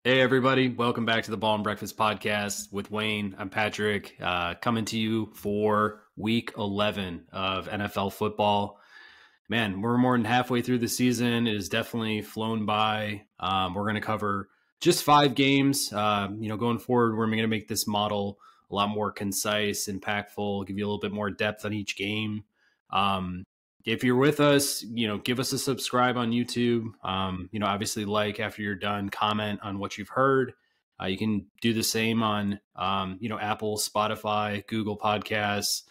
Hey, everybody. Welcome back to the Ball and Breakfast podcast with Wayne. I'm Patrick, coming to you for week 11 of NFL football. Man, we're more than halfway through the season. It has definitely flown by. We're going to cover just 5 games. Going forward, we're going to make this model a lot more concise, impactful, give you a little bit more depth on each game. If you're with us, give us a subscribe on YouTube. Obviously like after you're done, comment on what you've heard. You can do the same on, Apple, Spotify, Google Podcasts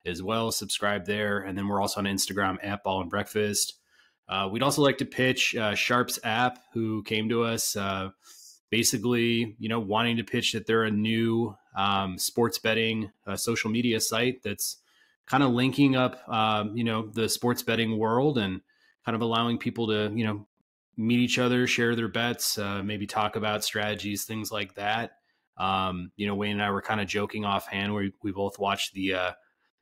as well. Subscribe there. And then we're also on Instagram at Ball and Breakfast. We'd also like to pitch Sharps app, who came to us basically, wanting to pitch that they're a new sports betting social media site that's kind of linking up, the sports betting world and kind of allowing people to, meet each other, share their bets, maybe talk about strategies, things like that. Wayne and I were kind of joking offhand. We both watched the,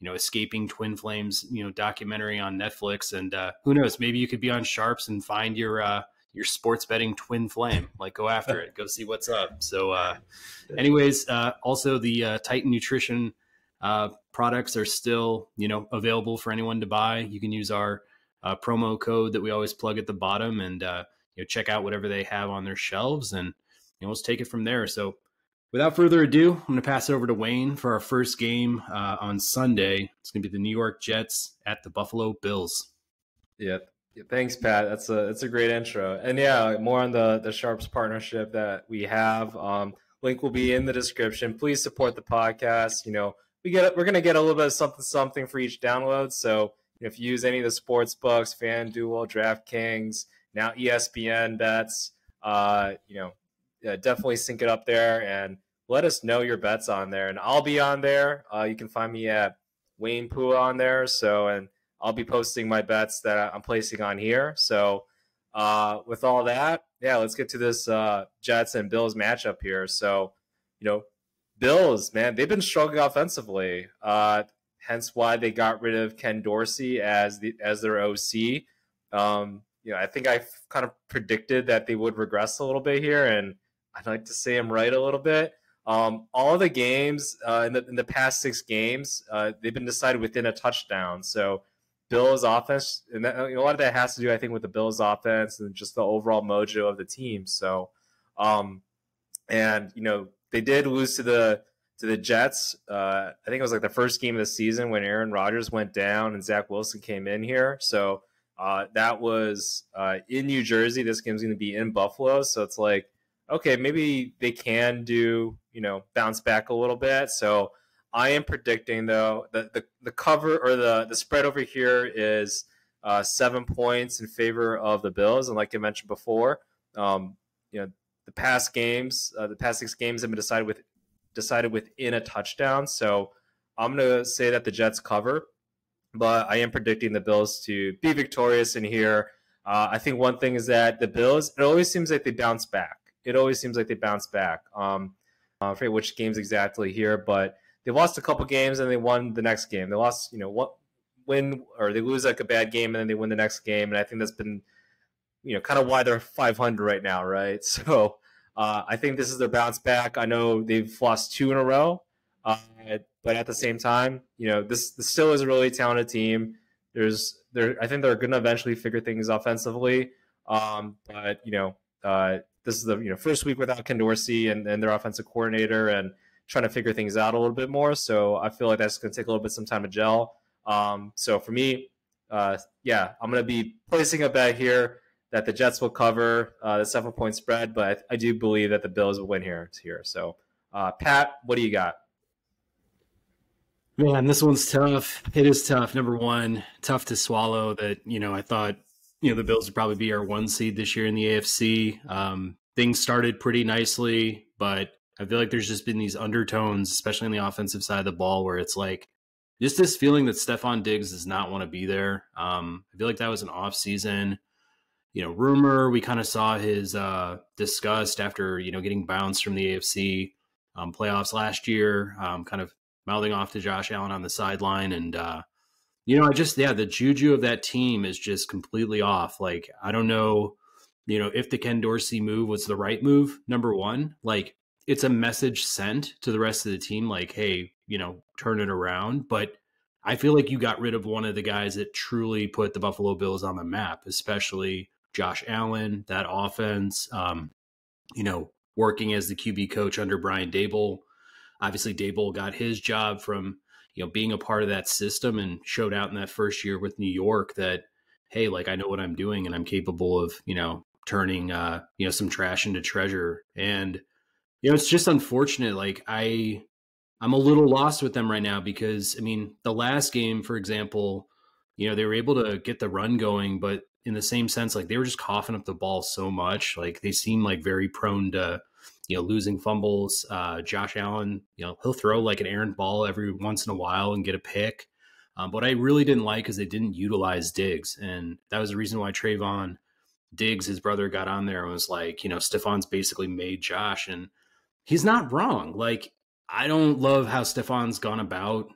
Escaping Twin Flames, documentary on Netflix. And who knows, maybe you could be on Sharps and find your sports betting twin flame. Like, go after it, go see what's up. So also the Titan Nutrition products are still, available for anyone to buy. You can use our promo code that we always plug at the bottom and, check out whatever they have on their shelves and, let's take it from there. So without further ado, I'm going to pass it over to Wayne for our first game on Sunday. It's going to be the New York Jets at the Buffalo Bills. Yeah. Thanks, Pat. That's a great intro. And yeah, more on the Sharps partnership that we have. Link will be in the description. Please support the podcast. We're going to get a little bit of something for each download. So if you use any of the sports books, FanDuel, DraftKings, now ESPN bets, definitely sync it up there and let us know your bets on there. And I'll be on there. You can find me at Wayne Pua on there. And I'll be posting my bets that I'm placing on here. So with all that, let's get to this Jets and Bills matchup here. So, Bills, man, they've been struggling offensively. Hence why they got rid of Ken Dorsey as their OC. I think I kind of predicted that they would regress a little bit here, and I'd like to say I'm right a little bit. All of the games in the past 6 games, they've been decided within a touchdown. So Bills offense, and a lot of that has to do, I think, with the Bills offense and just the overall mojo of the team. So, they did lose to the Jets. I think it was like the first game of the season when Aaron Rodgers went down and Zach Wilson came in here. So that was in New Jersey. This game's going to be in Buffalo. So it's like, okay, maybe they can do, bounce back a little bit. So I am predicting, though, that the cover or the spread over here is 7 points in favor of the Bills. And like I mentioned before, the past 6 games have been decided within a touchdown. So I'm going to say that the Jets cover, but I am predicting the Bills to be victorious in here. I think one thing is that the Bills, it always seems like they bounce back. I forget which games exactly here, but they lost a couple games and they won the next game. They lost, win or they lose like a bad game and then they win the next game. And I think that's been, kind of why they're 500 right now, right? So I think this is their bounce back. I know they've lost 2 in a row, but at the same time, this still is a really talented team. I think they're going to eventually figure things offensively. But this is the first week without Ken Dorsey and their offensive coordinator and trying to figure things out a little bit more. So I feel like that's going to take a little bit some time to gel. So for me, I'm going to be placing a bet here that the Jets will cover the 7-point spread, but I do believe that the Bills will win here. So, Pat, what do you got? Man, this one's tough. It is tough. Number one, tough to swallow that, I thought, the Bills would probably be our 1 seed this year in the AFC. Things started pretty nicely, but I feel like there's just been these undertones, especially on the offensive side of the ball, where it's like just this feeling that Stephon Diggs does not want to be there. I feel like that was an off-season rumor. We kind of saw his disgust after, getting bounced from the AFC playoffs last year, kind of mouthing off to Josh Allen on the sideline. And, the juju of that team is just completely off. Like, I don't know if the Ken Dorsey move was the right move, number one, like it's a message sent to the rest of the team, like, hey, turn it around. But I feel like you got rid of one of the guys that truly put the Buffalo Bills on the map, especially Josh Allen, that offense, working as the QB coach under Brian Daboll. Obviously, Daboll got his job from, being a part of that system and showed out in that first year with New York that, hey, like I know what I'm doing and I'm capable of, turning, some trash into treasure. And, it's just unfortunate. Like I'm a little lost with them right now because, I mean, the last game, for example, they were able to get the run going, but in the same sense, like they were just coughing up the ball so much. Like they seem like very prone to, losing fumbles. Josh Allen, he'll throw like an errant ball every once in a while and get a pick. What I really didn't like is they didn't utilize Diggs. And that was the reason why Trayvon Diggs, his brother, got on there and was like, Stefan's basically made Josh. And he's not wrong. Like, I don't love how Stefan's gone about,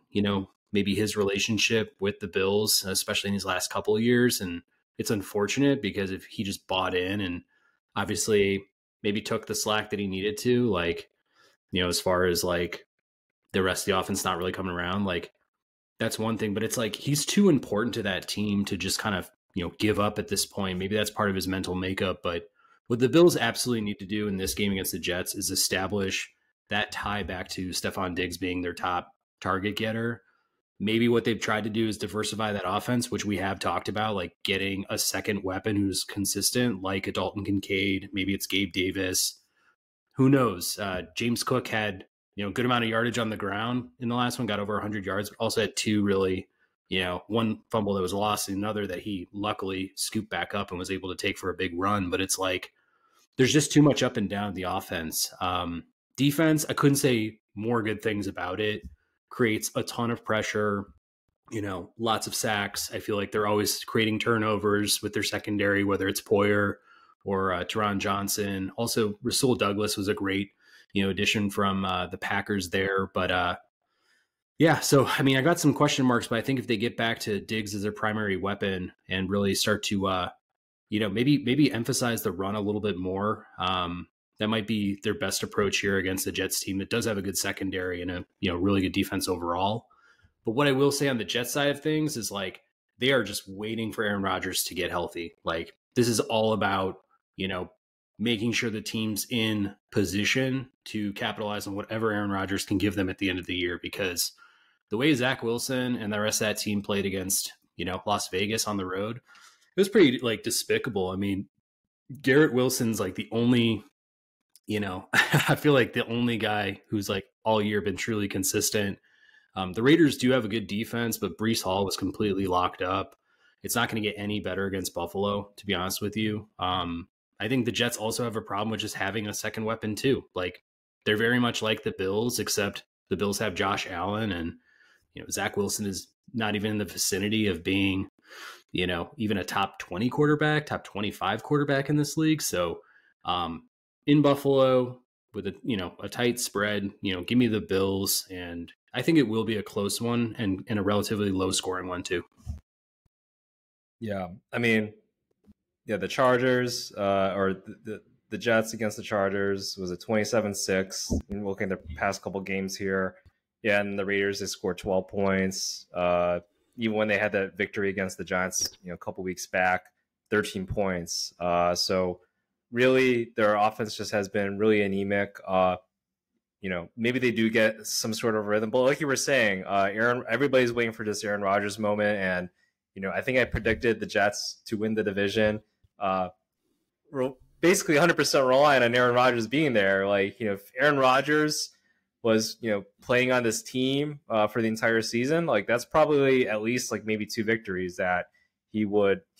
maybe his relationship with the Bills, especially in these last couple of years. And it's unfortunate because if he just bought in and obviously maybe took the slack that he needed to, like, as far as like the rest of the offense not really coming around, like that's one thing. But it's like he's too important to that team to just kind of, give up at this point. Maybe that's part of his mental makeup. But what the Bills absolutely need to do in this game against the Jets is establish that tie back to Stephon Diggs being their top target getter. Maybe what they've tried to do is diversify that offense, which we have talked about, like getting a second weapon who's consistent, like a Dalton Kincaid. Maybe it's Gabe Davis. Who knows? James Cook had, a good amount of yardage on the ground in the last one, got over 100 yards, but also had two really, one fumble that was lost and another that he luckily scooped back up and was able to take for a big run. But it's like, there's just too much up and down the offense. Defense, I couldn't say more good things about it. Creates a ton of pressure, lots of sacks. I feel like they're always creating turnovers with their secondary, whether it's Poyer or Teron Johnson. Also, Rasul Douglas was a great, addition from the Packers there. But yeah, so, I mean, I got some question marks, but I think if they get back to Diggs as their primary weapon and really start to, maybe emphasize the run a little bit more. That might be their best approach here against the Jets team that does have a good secondary and a really good defense overall. But what I will say on the Jets side of things is like they are just waiting for Aaron Rodgers to get healthy. Like this is all about making sure the team's in position to capitalize on whatever Aaron Rodgers can give them at the end of the year. Because the way Zach Wilson and the rest of that team played against Las Vegas on the road, it was pretty like despicable. I mean, Garrett Wilson's like the only, I feel like the only guy who's like all year been truly consistent. The Raiders do have a good defense, but Breece Hall was completely locked up. It's not going to get any better against Buffalo, to be honest with you. I think the Jets also have a problem with just having a second weapon too. Like they're very much like the Bills, except the Bills have Josh Allen and, Zach Wilson is not even in the vicinity of being, even a top 20 quarterback, top 25 quarterback in this league. So in Buffalo with a tight spread, give me the Bills. And I think it will be a close one and a relatively low scoring one too. Yeah. I mean, yeah, the Chargers or the Jets against the Chargers was a 27-6. Looking at the past couple games here. Yeah, and the Raiders, they scored 12 points. Even when they had that victory against the Giants, a couple weeks back, 13 points. So really, their offense just has been really anemic. Maybe they do get some sort of rhythm, but like you were saying, everybody's waiting for this Aaron Rodgers moment, and I think I predicted the Jets to win the division. Basically 100% relying on Aaron Rodgers being there. Like, if Aaron Rodgers was, playing on this team for the entire season, like that's probably at least like maybe 2 victories that he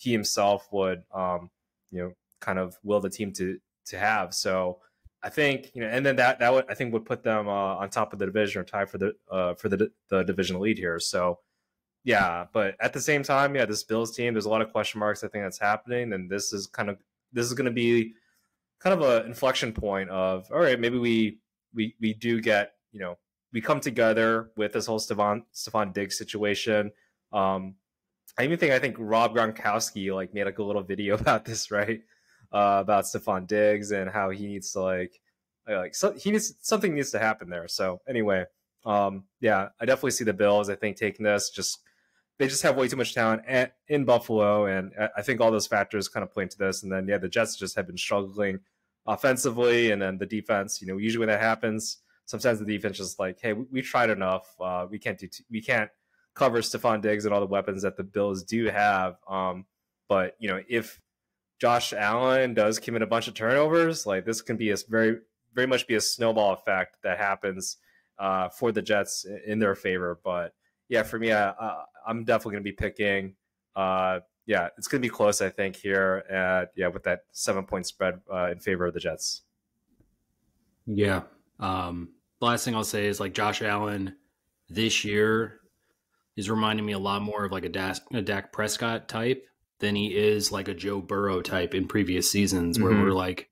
himself would, kind of will the team to have. So I think, and then that would, I think would put them on top of the division or tie for the division lead here. So yeah, but at the same time, yeah, this Bills team, there's a lot of question marks. I think that's happening, and this is going to be kind of an inflection point of, all right, maybe we do get, we come together with this whole Stephon Diggs situation. I think Rob Gronkowski like made like a little video about this, right? about Stephon Diggs and how he needs to something needs to happen there. So anyway, yeah, I definitely see the Bills. I think taking this, they just have way too much talent in Buffalo, and I think all those factors kind of point to this. And then the Jets just have been struggling offensively, and then the defense. Usually when that happens, sometimes the defense is like, hey, we tried enough. We can't cover Stephon Diggs and all the weapons that the Bills do have. But if Josh Allen does commit a bunch of turnovers, like this can be a very, very much be a snowball effect that happens for the Jets in their favor. But yeah, for me, I'm definitely going to be picking. It's going to be close, I think, here. With that 7-point spread in favor of the Jets. Yeah. The last thing I'll say is like Josh Allen this year is reminding me a lot more of like a Dak Prescott type than he is like a Joe Burrow type in previous seasons, where we're like,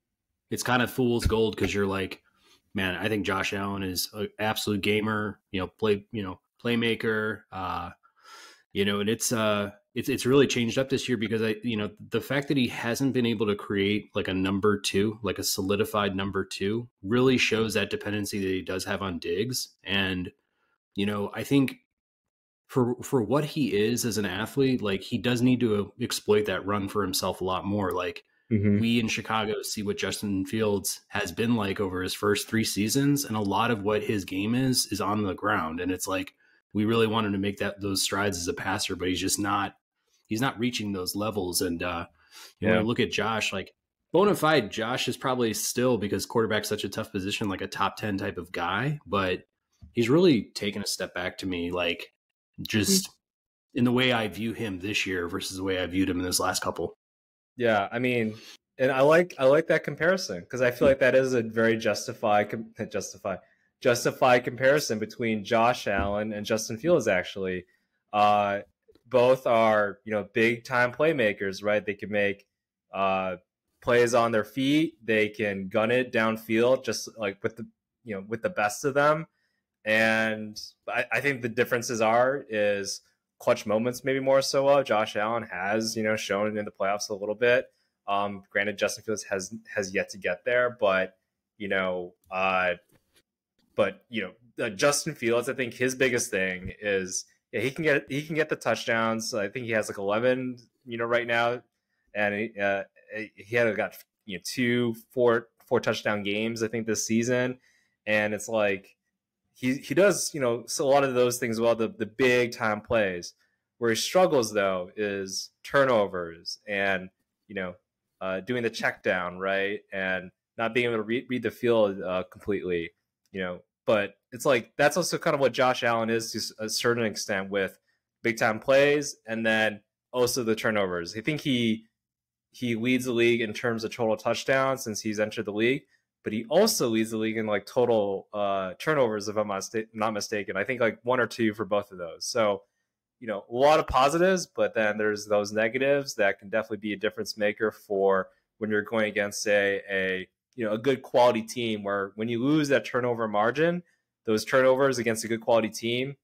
it's kind of fool's gold because you're like, man, I think Josh Allen is an absolute gamer, playmaker, and it's really changed up this year because the fact that he hasn't been able to create like a number two, like a solidified number two, really shows that dependency that he does have on Diggs. And, I think for what he is as an athlete, like he does need to exploit that run for himself a lot more. Like we in Chicago see what Justin Fields has been like over his first 3 seasons. And a lot of what his game is on the ground. And it's like, we really want him to make those strides as a passer, but he's not reaching those levels. And when you look at Josh, like bona fide Josh is probably still, because quarterback's such a tough position, like a top 10 type of guy, but he's really taken a step back to me, like just in the way I view him this year versus the way I viewed him in this last couple. Yeah, I mean, and I like that comparison because I feel like that is a very justified comparison between Josh Allen and Justin Fields. Actually, both are big time playmakers, right? They can make plays on their feet. They can gun it downfield, just like with the best of them. And I think the differences is clutch moments, maybe more so. Josh Allen has, shown in the playoffs a little bit. Granted, Justin Fields has yet to get there, but Justin Fields, I think his biggest thing is he can get the touchdowns. I think he has like 11, right now, and he had got 4 touchdown games I think this season, and it's like. He does, so a lot of those things well, the big time plays. Where he struggles, though, is turnovers and, doing the check down, right? And not being able to read the field completely, But it's like that's also kind of what Josh Allen is to a certain extent with big time plays and then also the turnovers. I think he leads the league in terms of total touchdowns since he's entered the league. But he also leads the league in like total turnovers, if I'm not mistaken. I think like 1 or 2 for both of those. So, a lot of positives, but then there's those negatives that can definitely be a difference maker for when you're going against, say, a good quality team. Where when you lose that turnover margin, those turnovers against a good quality team,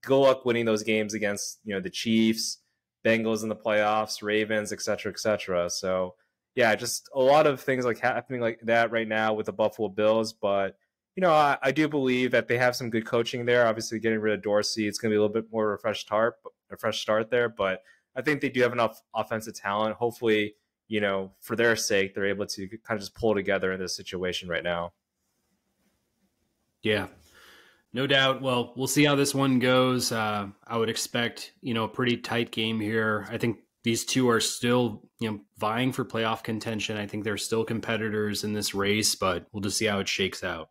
good luck winning those games against the Chiefs, Bengals in the playoffs, Ravens, et cetera, et cetera. So. Yeah, just a lot of things like happening like that right now with the Buffalo Bills. But, I do believe that they have some good coaching there. Obviously, getting rid of Dorsey, it's going to be a little bit more of a fresh start there. But I think they do have enough offensive talent. Hopefully, for their sake, they're able to kind of just pull together in this situation right now. Yeah, no doubt. Well, we'll see how this one goes. I would expect, a pretty tight game here. I think these two are still, vying for playoff contention. I think they're still competitors in this race, but we'll just see how it shakes out.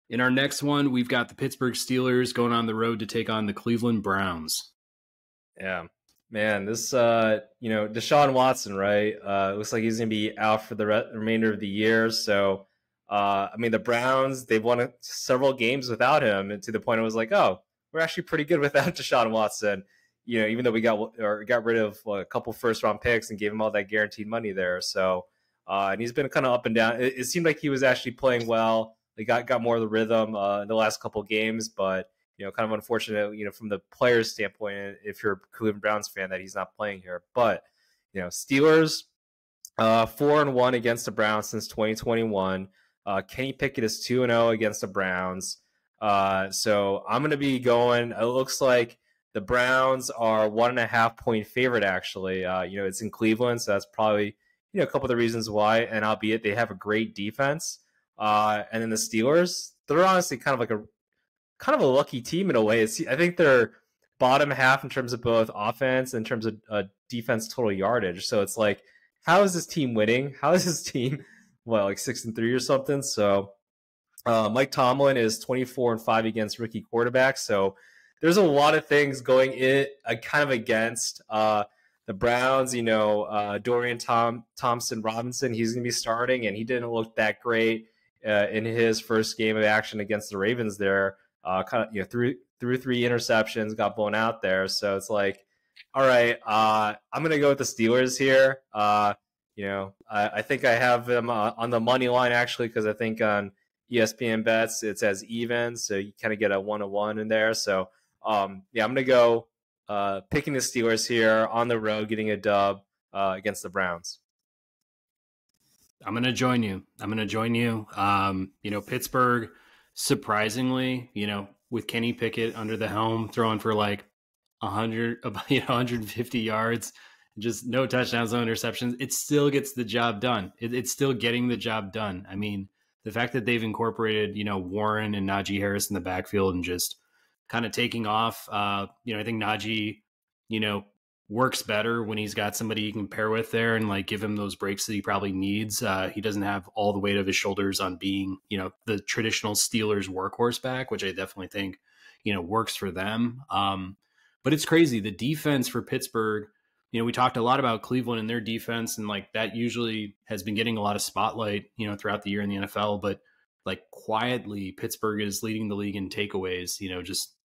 In our next one, we've got the Pittsburgh Steelers going on the road to take on the Cleveland Browns. Yeah, man, this, Deshaun Watson, right? Looks like he's going to be out for the remainder of the year. So, the Browns, they've won several games without him, and to the point it was like, oh, we're actually pretty good without Deshaun Watson. Even though we got rid of a couple first-round picks and gave him all that guaranteed money there. So, and he's been kind of up and down. It seemed like he was actually playing well. They got more of the rhythm in the last couple games, but kind of unfortunate, from the player's standpoint, if you're a Cleveland Browns fan, that he's not playing here. But Steelers, 4-1 against the Browns since 2021. Kenny Pickett is 2-0 against the Browns. So I'm going to be going. It looks like the Browns are 1.5-point favorite. Actually, it's in Cleveland, so that's probably a couple of the reasons why. And albeit they have a great defense, and then the Steelers, they're honestly kind of a lucky team in a way. I think they're bottom half in terms of both offense and in terms of defense total yardage. So it's like, how is this team winning? How is this team, well, like 6-3 or something? So Mike Tomlin is 24-5 against rookie quarterbacks. So there's a lot of things going in kind of against the Browns. Dorian Thompson Robinson, he's going to be starting, and he didn't look that great in his first game of action against the Ravens there. Threw 3 interceptions, got blown out there. So it's like, all right, I'm gonna go with the Steelers here. I think I have them on the money line actually, because I think on ESPN bets it's as even, so you kind of get a 1-1 in there. So I'm gonna go picking the Steelers here on the road, getting a dub against the Browns. I'm going to join you. Pittsburgh, surprisingly, with Kenny Pickett under the helm, throwing for like 150 yards, just no touchdowns, no interceptions, it still gets the job done. It's still getting the job done. I mean, the fact that they've incorporated, Warren and Najee Harris in the backfield and just kind of taking off. I think Najee, works better when he's got somebody he can pair with there and like give him those breaks that he probably needs. He doesn't have all the weight of his shoulders on being, the traditional Steelers workhorse back, which I definitely think, works for them. But it's crazy. The defense for Pittsburgh, we talked a lot about Cleveland and their defense, and like that usually has been getting a lot of spotlight, throughout the year in the NFL. But like quietly, Pittsburgh is leading the league in takeaways,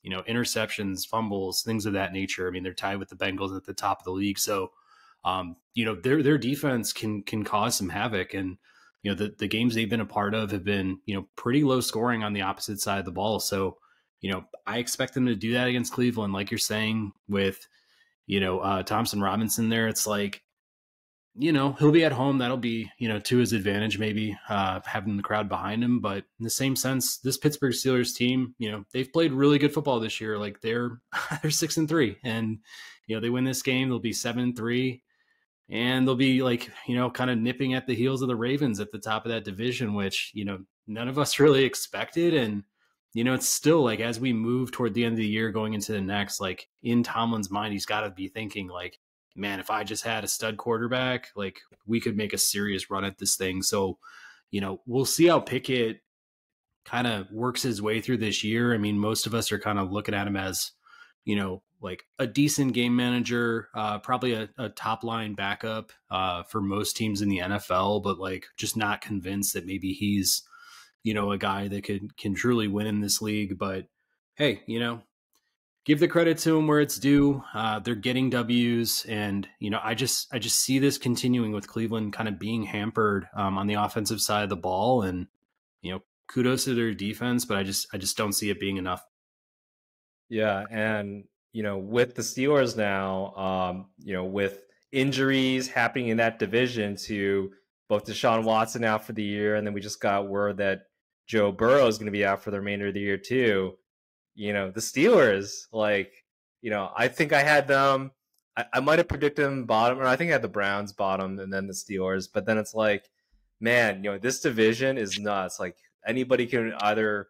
interceptions, fumbles, things of that nature. I mean, they're tied with the Bengals at the top of the league. So, their defense can cause some havoc. And, the games they've been a part of have been, pretty low scoring on the opposite side of the ball. So, I expect them to do that against Cleveland. Like you're saying with, Thompson Robinson there, it's like, he'll be at home. That'll be, to his advantage, maybe having the crowd behind him. But in the same sense, this Pittsburgh Steelers team, they've played really good football this year. Like they're 6-3, and they win this game, they'll be 7-3, and they'll be like, kind of nipping at the heels of the Ravens at the top of that division, which none of us really expected. And it's still like, as we move toward the end of the year, going into the next, like in Tomlin's mind, he's got to be thinking like, man, if I just had a stud quarterback, like we could make a serious run at this thing. So, we'll see how Pickett kind of works his way through this year. I mean, most of us are kind of looking at him as, like a decent game manager, probably a top line backup for most teams in the NFL, but like just not convinced that maybe he's, a guy that can truly win in this league. But hey, give the credit to them where it's due. They're getting W's, and I just see this continuing with Cleveland kind of being hampered on the offensive side of the ball, and kudos to their defense, but I just don't see it being enough. Yeah, and with the Steelers now, with injuries happening in that division to both Deshaun Watson out for the year, and then we just got word that Joe Burrow is going to be out for the remainder of the year too. The Steelers, like, I think I had them. I might have predicted them bottom, or I think I had the Browns bottom and then the Steelers. But then it's like, man, this division is nuts. Like anybody can the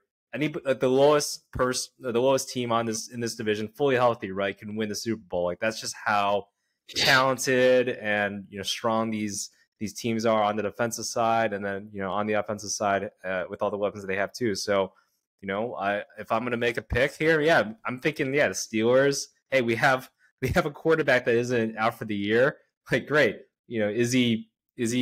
lowest team in this division, fully healthy, right, can win the Super Bowl. Like that's just how talented and strong these teams are on the defensive side, and then on the offensive side with all the weapons that they have too. So. If I'm going to make a pick here, yeah, I'm thinking, the Steelers. Hey, we have a quarterback that isn't out for the year. Like, great. Is he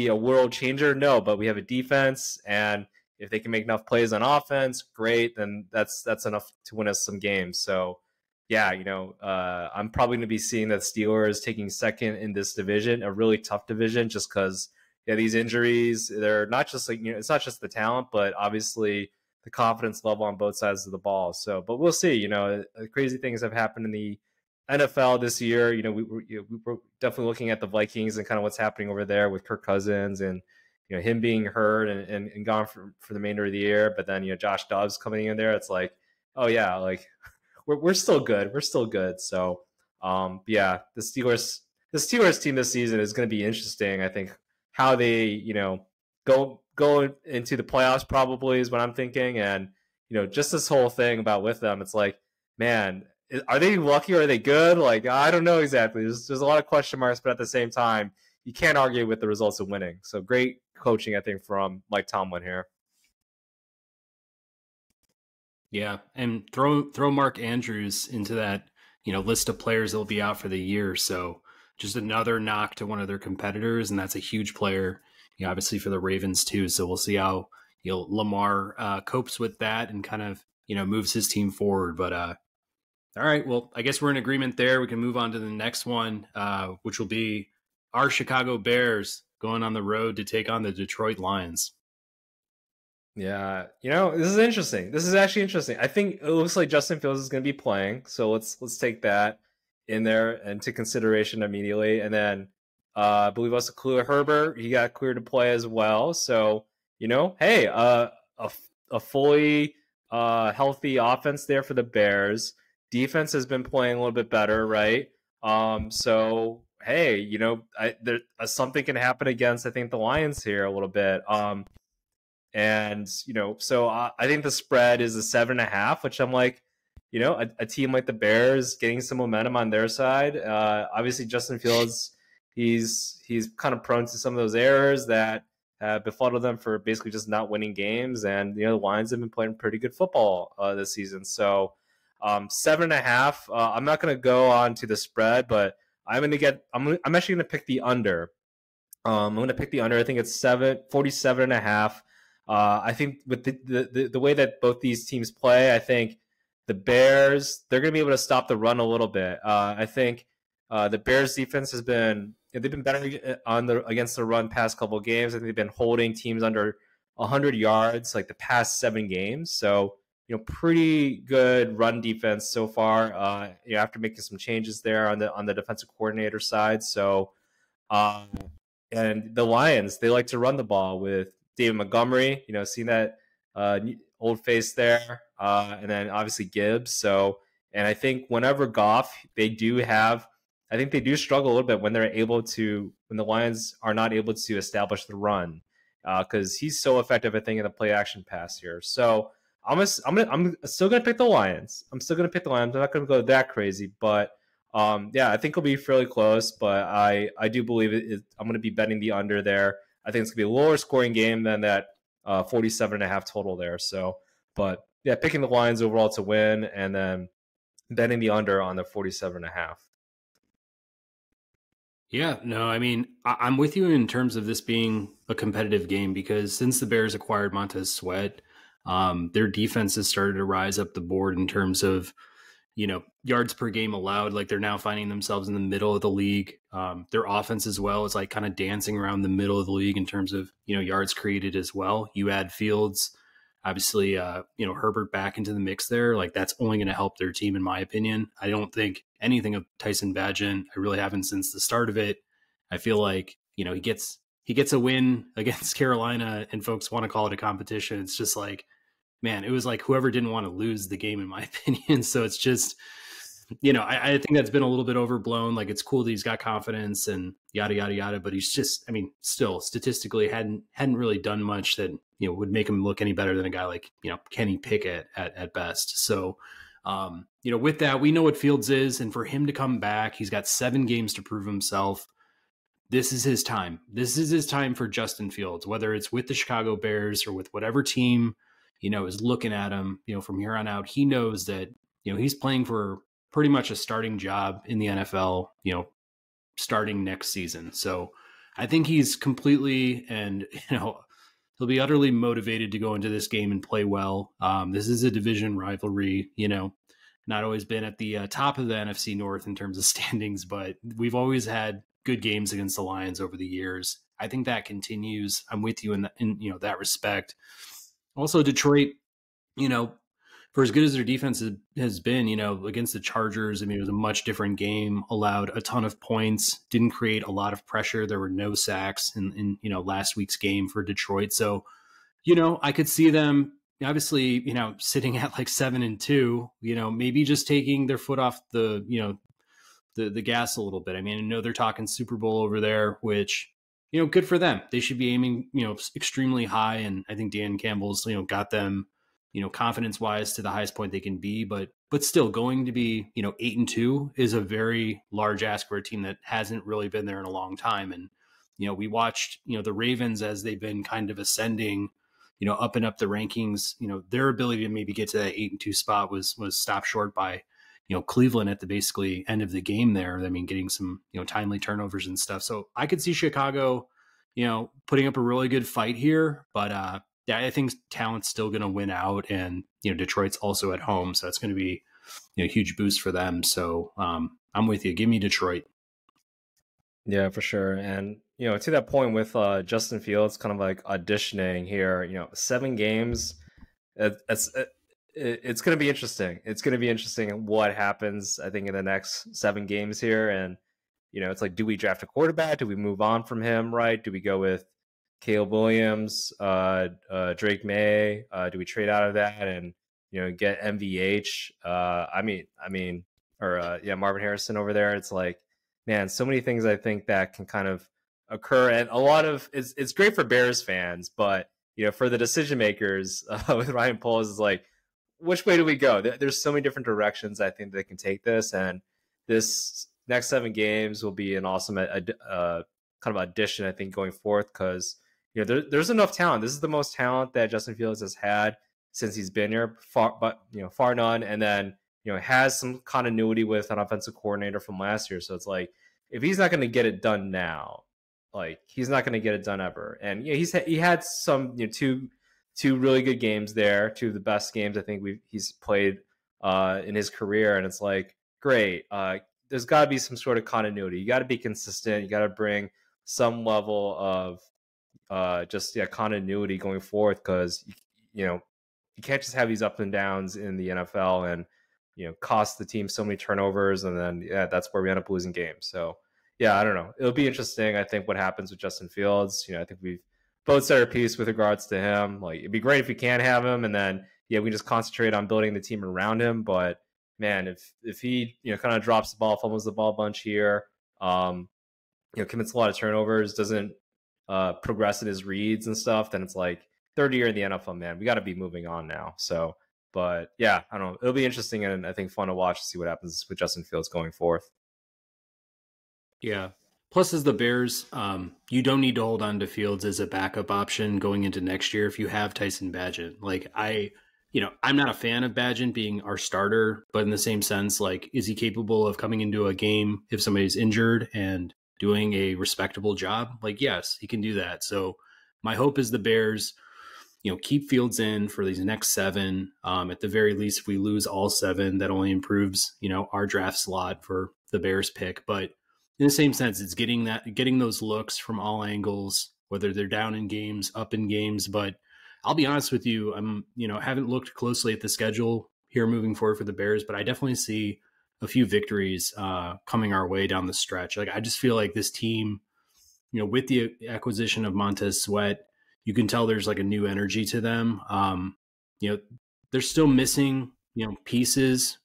a world changer? No, but we have a defense, and if they can make enough plays on offense, great. Then that's enough to win us some games. So, yeah, I'm probably going to be seeing the Steelers taking second in this division, a really tough division, just because these injuries. They're not just like it's not just the talent, but obviously the confidence level on both sides of the ball. So, but we'll see. Crazy things have happened in the NFL this year, we were definitely looking at the Vikings and kind of what's happening over there with Kirk Cousins and him being hurt and gone for the remainder of the year. But then Josh Dobbs coming in there, it's like, oh yeah, like we're still good, we're still good. So yeah, the Steelers team this season is going to be interesting. I think how they go into the playoffs probably is what I'm thinking, and just this whole thing about with them, it's like, man, are they lucky or are they good? Like, I don't know exactly. There's a lot of question marks, but at the same time, you can't argue with the results of winning. So great coaching, I think, from Mike Tomlin here. Yeah, and throw Mark Andrews into that list of players that'll be out for the year. So just another knock to one of their competitors, and that's a huge player, obviously for the Ravens too. So we'll see how Lamar copes with that and kind of moves his team forward. But all right, well, I guess we're in agreement there. We can move on to the next one, which will be our Chicago Bears going on the road to take on the Detroit Lions. Yeah, this is interesting. This is actually interesting. I think it looks like Justin Fields is going to be playing, so let's take that in there into consideration immediately. And then I believe also Khalil Herbert, he got cleared to play as well. So hey, a fully healthy offense there for the Bears. Defense has been playing a little bit better, right? So hey, something can happen against I think the Lions here a little bit. And so I think the spread is a 7.5, which I'm like, a team like the Bears getting some momentum on their side. Obviously, Justin Fields, he's kind of prone to some of those errors that befuddled them for basically just not winning games. And the Lions have been playing pretty good football this season. So 7.5. I'm not going to go on to the spread, but I'm actually going to pick the under. I'm going to pick the under. I think it's 47.5. I think with the way that both these teams play, I think the Bears, they're going to be able to stop the run a little bit. I think the Bears defense they've been better against the run past couple of games. I think they've been holding teams under 100 yards like the past 7 games. So pretty good run defense so far. After making some changes there on the defensive coordinator side. So and the Lions, they like to run the ball with David Montgomery, seeing that old face there, and then obviously Gibbs. So, and I think whenever Goff, I think they do struggle a little bit when when the Lions are not able to establish the run, because he's so effective, I think, in the play action pass here. So I'm still gonna pick the Lions. I'm not gonna go that crazy, but yeah, I think it'll be fairly close. But I do believe I'm gonna be betting the under there. I think it's going to be a lower scoring game than that 47.5 total there. So, but yeah, picking the Lions overall to win and then betting the under on the 47.5. Yeah, no, I mean, I'm with you in terms of this being a competitive game because since the Bears acquired Montez Sweat, their defense has started to rise up the board in terms of yards per game allowed. Like they're now finding themselves in the middle of the league. Their offense as well is like kind of dancing around the middle of the league in terms of, yards created as well. You add Fields, obviously, Herbert back into the mix there. Like that's only going to help their team, in my opinion. I don't think anything of Tyson Bagent. I really haven't since the start of it. I feel like, he gets a win against Carolina and folks want to call it a competition. It's just like, man, it was like whoever didn't want to lose the game, in my opinion. So it's just, I think that's been a little bit overblown. Like it's cool that he's got confidence and yada, yada, yada, but he's just, I mean, still statistically hadn't really done much that, would make him look any better than a guy like, Kenny Pickett at best. So, with that, we know what Fields is. And for him to come back, he's got 7 games to prove himself. This is his time. This is his time for Justin Fields, whether it's with the Chicago Bears or with whatever team, is looking at him, from here on out. He knows that, he's playing for pretty much a starting job in the NFL, starting next season. So I think he's completely and, he'll be utterly motivated to go into this game and play well. This is a division rivalry, not always been at the top of the NFC North in terms of standings, but we've always had good games against the Lions over the years. I think that continues. I'm with you in that respect. Also, Detroit, for as good as their defense has been, against the Chargers, I mean, it was a much different game, allowed a ton of points, didn't create a lot of pressure. There were no sacks in last week's game for Detroit. So, I could see them obviously, sitting at like 7-2, maybe just taking their foot off the gas a little bit. I mean, I know they're talking Super Bowl over there, which, good for them. They should be aiming, extremely high. And I think Dan Campbell's, got them, confidence wise to the highest point they can be. But still going to be, 8-2 is a very large ask for a team that hasn't really been there in a long time. And, we watched, the Ravens as they've been kind of ascending, up and up the rankings, their ability to maybe get to that 8-2 spot was stopped short by, Cleveland at the basically end of the game there. I mean, getting some, timely turnovers and stuff. So I could see Chicago, putting up a really good fight here, but yeah, I think talent's still going to win out, and, Detroit's also at home. So that's going to be, a huge boost for them. So I'm with you. Give me Detroit. Yeah, for sure. And, to that point with Justin Fields kind of like auditioning here, 7 games, it's going to be interesting. It's going to be interesting what happens, I think, in the next 7 games here. And, it's like, do we draft a quarterback? Do we move on from him, right? Do we go with Caleb Williams, Drake May? Do we trade out of that and, get MVH? Marvin Harrison over there. It's like, man, so many things I think that can kind of occur. And a lot of it's great for Bears fans, but, for the decision makers with Ryan Poles, is like, which way do we go? There's so many different directions I think they can take this, and this next 7 games will be an awesome kind of audition, I think, going forth, because there's enough talent. This is the most talent that Justin Fields has had since he's been here, far none, and then has some continuity with an offensive coordinator from last year. So it's like, if he's not going to get it done now, like, he's not going to get it done ever. And he had some two really good games there, 2 of the best games I think he's played in his career. And it's like, great. There's got to be some sort of continuity. You got to be consistent. You got to bring some level of continuity going forth, because you can't just have these ups and downs in the NFL and cost the team so many turnovers, and then that's where we end up losing games. So I don't know. It'll be interesting, I think, what happens with Justin Fields. I think we've both said our piece with regards to him. Like, it'd be great if we can have him, and then we just concentrate on building the team around him. But man, if he kind of drops the ball, fumbles the ball a bunch here, commits a lot of turnovers, doesn't progress in his reads and stuff, then it's like, 3rd year in the NFL, man, we got to be moving on now. So, but I don't know. It'll be interesting, and I think fun to watch to see what happens with Justin Fields going forth. Yeah. Plus, as the Bears, you don't need to hold on to Fields as a backup option going into next year if you have Tyson Bagent. Like, I'm not a fan of Bagent being our starter, but in the same sense, like, is he capable of coming into a game if somebody's injured and doing a respectable job? Like, yes, he can do that. So my hope is the Bears, keep Fields in for these next 7. At the very least, if we lose all 7, that only improves, our draft slot for the Bears pick. But in the same sense, it's getting those looks from all angles, whether they're down in games, up in games. But I'll be honest with you, haven't looked closely at the schedule here moving forward for the Bears, but I definitely see a few victories coming our way down the stretch. Like, I just feel like this team, with the acquisition of Montez Sweat, you can tell there's like a new energy to them. They're still missing, pieces,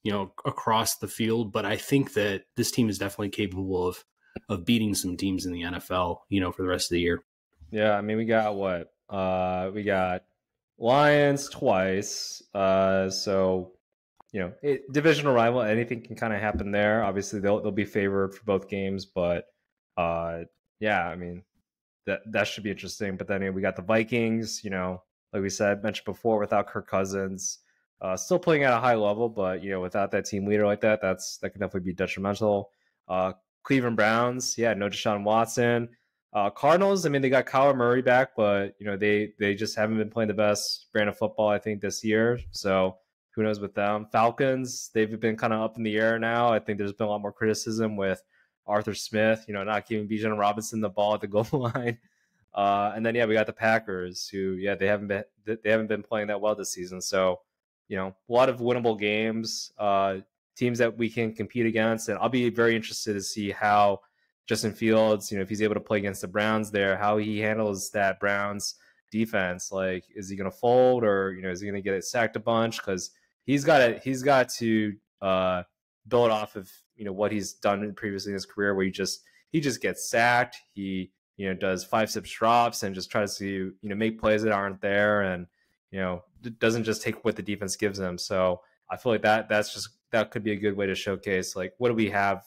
across the field, but I think that this team is definitely capable of beating some teams in the NFL, for the rest of the year. Yeah, I mean, we got what? We got Lions twice. So, divisional rival, anything can kind of happen there. Obviously, they'll be favored for both games, but I mean, that should be interesting. But then we got the Vikings, like we said, mentioned before, without Kirk Cousins, still playing at a high level, but without that team leader like that can definitely be detrimental. Cleveland Browns, no Deshaun Watson. Cardinals, I mean, they got Kyler Murray back, but they just haven't been playing the best brand of football, I think, this year. So who knows with them? Falcons, they've been kind of up in the air now. I think there's been a lot more criticism with Arthur Smith, not giving Bijan Robinson the ball at the goal line. And then we got the Packers, who they haven't been playing that well this season. So a lot of winnable games, teams that we can compete against. And I'll be very interested to see how Justin Fields, if he's able to play against the Browns there, how he handles that Browns defense. Like, is he going to fold, or is he going to get it sacked a bunch? Because he's got to build off of what he's done previously in his career, where he just gets sacked. He does 5-step drops and just tries to make plays that aren't there, and doesn't just take what the defense gives him. So I feel like that could be a good way to showcase, like, what do we have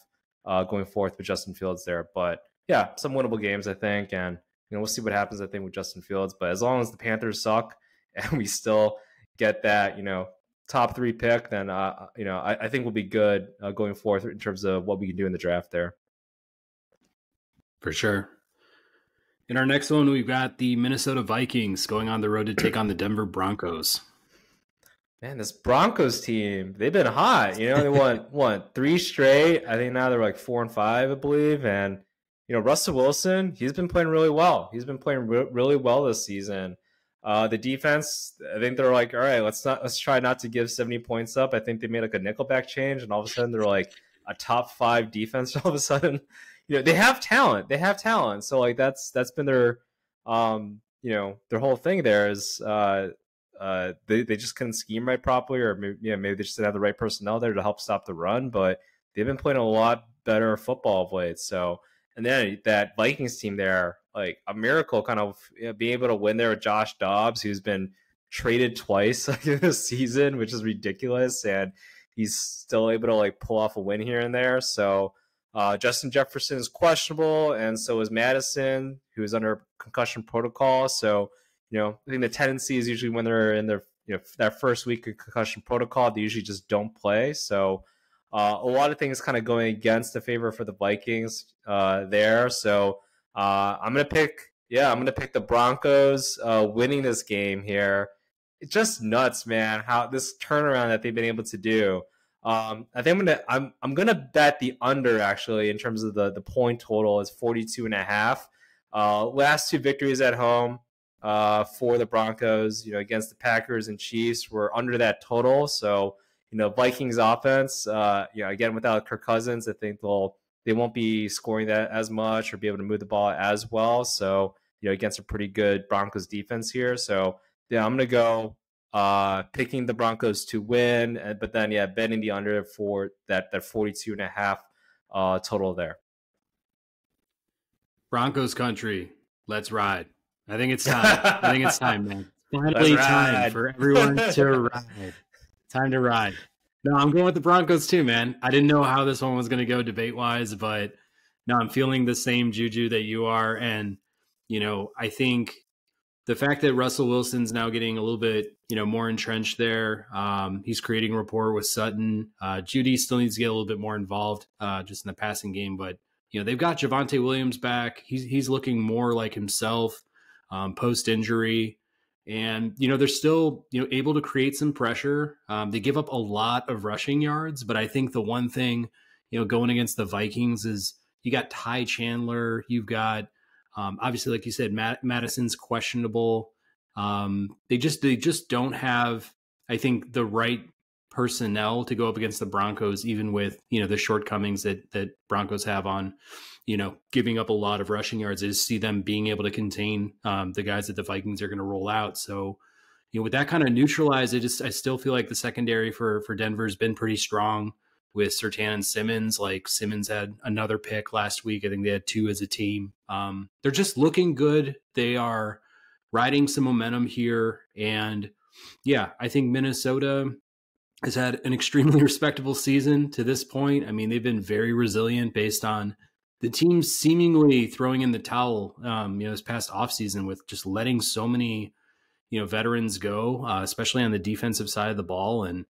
going forth with Justin Fields there. But yeah, some winnable games, I think, and we'll see what happens, I think, with Justin Fields. But as long as the Panthers suck and we still get that top 3 pick, then I think we'll be good going forth in terms of what we can do in the draft there. For sure. In our next one, we've got the Minnesota Vikings going on the road to take on the Denver Broncos. Man, this Broncos team, they've been hot. They won 3 straight. I think now they're like 4-5, I believe. And, Russell Wilson, he's been playing really well. He's been playing really well this season. The defense, I think they're like, all right, let's try not to give 70 points up. I think they made like a nickelback change, and all of a sudden they're like a top 5 defense. All of a sudden, they have talent. So like that's been their their whole thing there is they just couldn't scheme right properly, or maybe they just didn't have the right personnel there to help stop the run. But they've been playing a lot better football of late. So, and then that Vikings team there, like a miracle, kind of being able to win there with Josh Dobbs, who's been traded twice this season, which is ridiculous, and he's still able to like pull off a win here and there. So Justin Jefferson is questionable, and so is Madison, who is under concussion protocol. So I think the tendency is usually when they're in their that first week of concussion protocol, they usually just don't play. So a lot of things kind of going against the favor for the Vikings there. So I'm gonna pick the Broncos winning this game here. It's just nuts, man, how this turnaround that they've been able to do. I think I'm gonna bet the under, actually, in terms of the point total is 42.5. Last 2 victories at home for the Broncos, against the Packers and Chiefs, were under that total. So Vikings offense, again, without Kirk Cousins, I think they won't be scoring that as much or be able to move the ball as well. So against a pretty good Broncos defense here. So yeah, I'm gonna go picking the Broncos to win, but then betting the under for that 42.5 total there. Broncos country, let's ride. I think it's time. Man. Finally time for everyone to ride. Time to ride. No, I'm going with the Broncos too, man. I didn't know how this one was going to go debate-wise, but no, I'm feeling the same juju that you are. And, I think the fact that Russell Wilson's now getting a little bit, more entrenched there, he's creating rapport with Sutton. Judy still needs to get a little bit more involved just in the passing game, but, they've got Javonte Williams back. He's looking more like himself post-injury. And, they're still, able to create some pressure. They give up a lot of rushing yards, but I think the one thing, going against the Vikings is you got Ty Chandler. You've got, obviously, like you said, Madison's questionable. They just don't have, I think, the right personnel to go up against the Broncos, even with, the shortcomings that Broncos have on, giving up a lot of rushing yards. I just see them being able to contain the guys that the Vikings are going to roll out. So, with that kind of neutralized, I still feel like the secondary for Denver has been pretty strong with Surtain and Simmons. Like, Simmons had another pick last week. I think they had 2 as a team. They're just looking good. They are riding some momentum here. And yeah, I think Minnesota has had an extremely respectable season to this point. I mean, they've been very resilient based on the team seemingly throwing in the towel, this past offseason with just letting so many, veterans go, especially on the defensive side of the ball. And,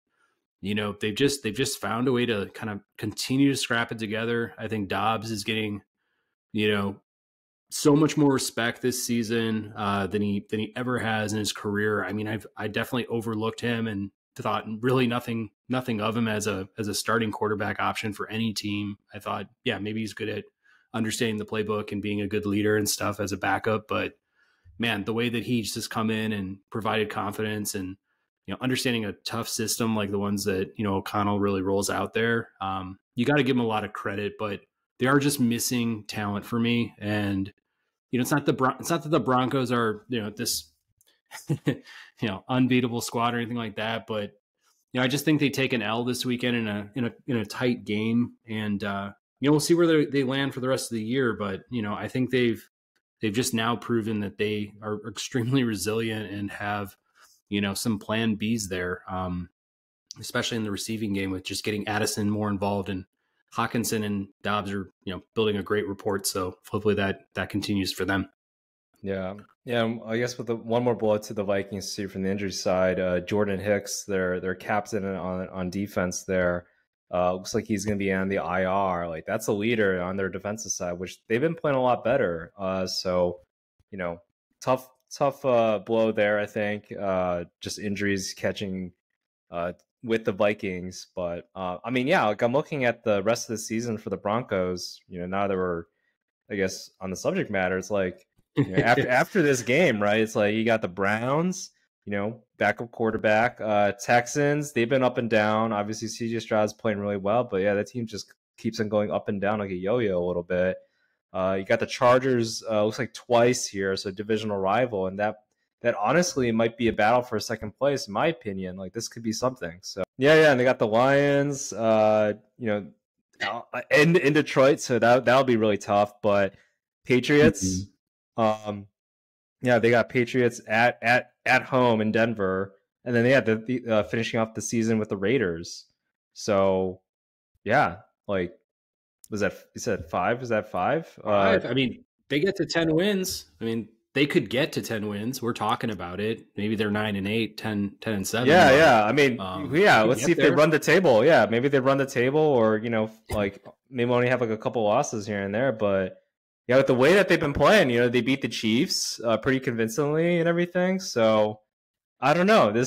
they've just found a way to kind of continue to scrap it together. I think Dobbs is getting, so much more respect this season than he ever has in his career. I mean, I definitely overlooked him and thought really nothing of him as a starting quarterback option for any team. I thought, yeah, maybe he's good at understanding the playbook and being a good leader and stuff as a backup. But man, the way that he's just come in and provided confidence and understanding a tough system like the ones that, O'Connell really rolls out there, you got to give them a lot of credit, but they are just missing talent for me. And, it's not that the Broncos are, this, unbeatable squad or anything like that, but, I just think they take an L this weekend in a tight game. And, we'll see where they land for the rest of the year. But, I think they've just now proven that they are extremely resilient and have, some plan Bs there, especially in the receiving game with just getting Addison more involved, and Hawkinson and Dobbs are, building a great rapport. So hopefully that continues for them. Yeah. I guess with one more blow to the Vikings too from the injury side, Jordan Hicks, their captain on defense there, looks like he's going to be on the IR. Like that's a leader on their defensive side, which they've been playing a lot better. So, tough blow there. I think just injuries catching with the Vikings, but I mean, yeah, like I'm looking at the rest of the season for the Broncos. Now that we're, I guess, on the subject matter, it's like. After this game, right? It's like you got the Browns, backup quarterback, Texans. They've been up and down. Obviously, CJ Stroud's playing really well, but yeah, that team just keeps on going up and down like a yo-yo a little bit. You got the Chargers. Looks like twice here, so divisional rival, and that honestly might be a battle for second place, in my opinion. Like this could be something. So yeah, and they got the Lions. In Detroit, so that'll be really tough. But Patriots. Yeah, they got Patriots at home in Denver, and then they had the finishing off the season with the Raiders. So, yeah, like was that you said 5? Is that 5? 5. I mean, they get to 10 wins. I mean, they could get to 10 wins. We're talking about it. Maybe they're 9-8, 10-7. Yeah. I mean, let's see if there. they run the table. Yeah, maybe they run the table, or like maybe only have like a couple losses here and there, but. Yeah, with the way that they've been playing, they beat the Chiefs pretty convincingly and everything. So I don't know. A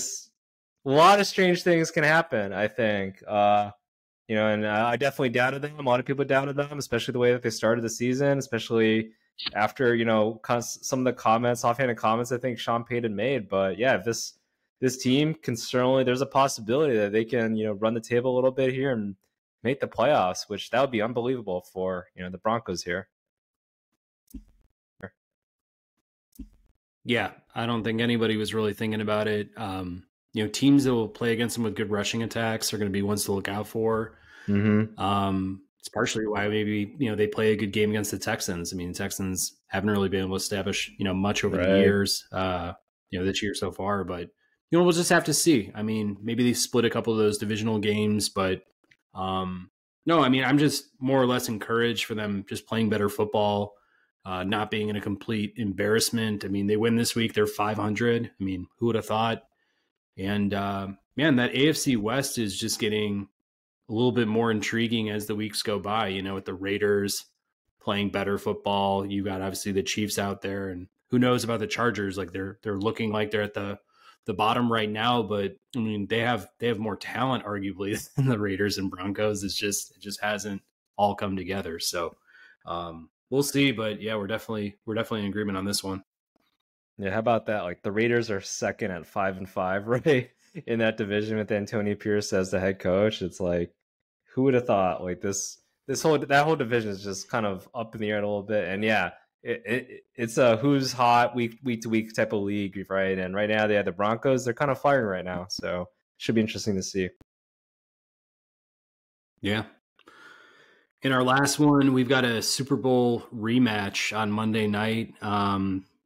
lot of strange things can happen, I think. And I definitely doubted them. A lot of people doubted them, especially the way that they started the season, especially after some of the comments, offhanded comments I think Sean Payton made. But yeah, if this team can certainly, there's a possibility that they can run the table a little bit here and make the playoffs, which that would be unbelievable for the Broncos here. Yeah, I don't think anybody was really thinking about it. Teams that will play against them with good rushing attacks are going to be ones to look out for. Mm-hmm. It's partially why maybe they play a good game against the Texans. I mean, the Texans haven't really been able to establish much over the years. This year so far, but we'll just have to see. I mean, maybe they split a couple of those divisional games, but no. I mean, I'm just more or less encouraged for them just playing better football. Not being in a complete embarrassment. I mean, they win this week. They're 500. I mean, who would have thought? And, man, that AFC West is just getting a little bit more intriguing as the weeks go by, with the Raiders playing better football. You got obviously the Chiefs out there, and who knows about the Chargers? Like they're looking like they're at the bottom right now, but I mean, they have more talent arguably than the Raiders and Broncos. It just hasn't all come together. So, we'll see, but yeah, we're definitely in agreement on this one. Yeah, how about that? Like the Raiders are second at 5-5, right? In that division with Antonio Pierce as the head coach. It's like, who would have thought? Like that whole division is just kind of up in the air a little bit. And yeah, it's a who's hot week to week type of league, right? And right now they have the Broncos. They're kind of firing right now, so should be interesting to see. Yeah. In our last one, we've got a Super Bowl rematch on Monday night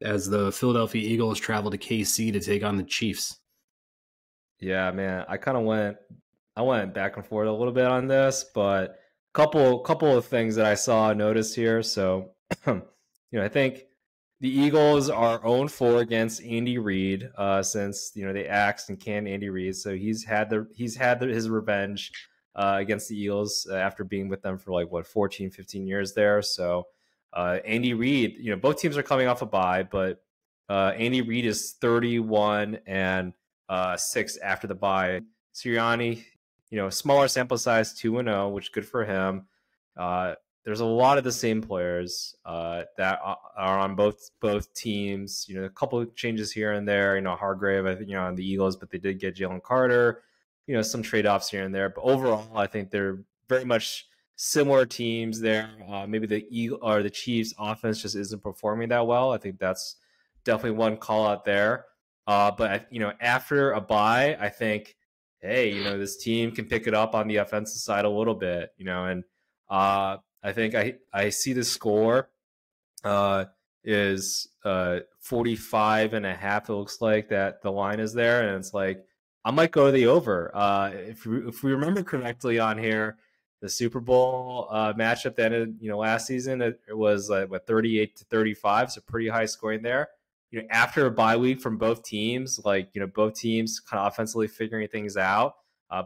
as the Philadelphia Eagles travel to KC to take on the Chiefs. Yeah, man, I went back and forth a little bit on this, but couple of things that I saw noticed here. So, I think the Eagles are 0-4 against Andy Reid since they axed and canned Andy Reid, so he's had his revenge. Against the Eagles after being with them for 14, 15 years there. So Andy Reid, both teams are coming off a bye, but Andy Reid is 31-6 after the bye. Sirianni, smaller sample size, 2-0, which is good for him. there's a lot of the same players that are on both teams. You know, a couple of changes here and there. You know, Hargrave, I think, you know, on the Eagles, but they did get Jalen Carter. You know, some trade offs here and there, but overall, I think they're very much similar teams there. Maybe the Eagle or the Chiefs offense just isn't performing that well. I think that's definitely one call out there. But you know, after a bye, I think, hey, you know, this team can pick it up on the offensive side a little bit. You know, and I think I see the score is 45 and a half. It looks like that the line is there, and it's like I might go to the over. If we remember correctly on here, the Super Bowl matchup that ended, you know, last season, it was like what 38-35, so pretty high scoring there. You know, after a bye week from both teams, like, you know, both teams kind of offensively figuring things out,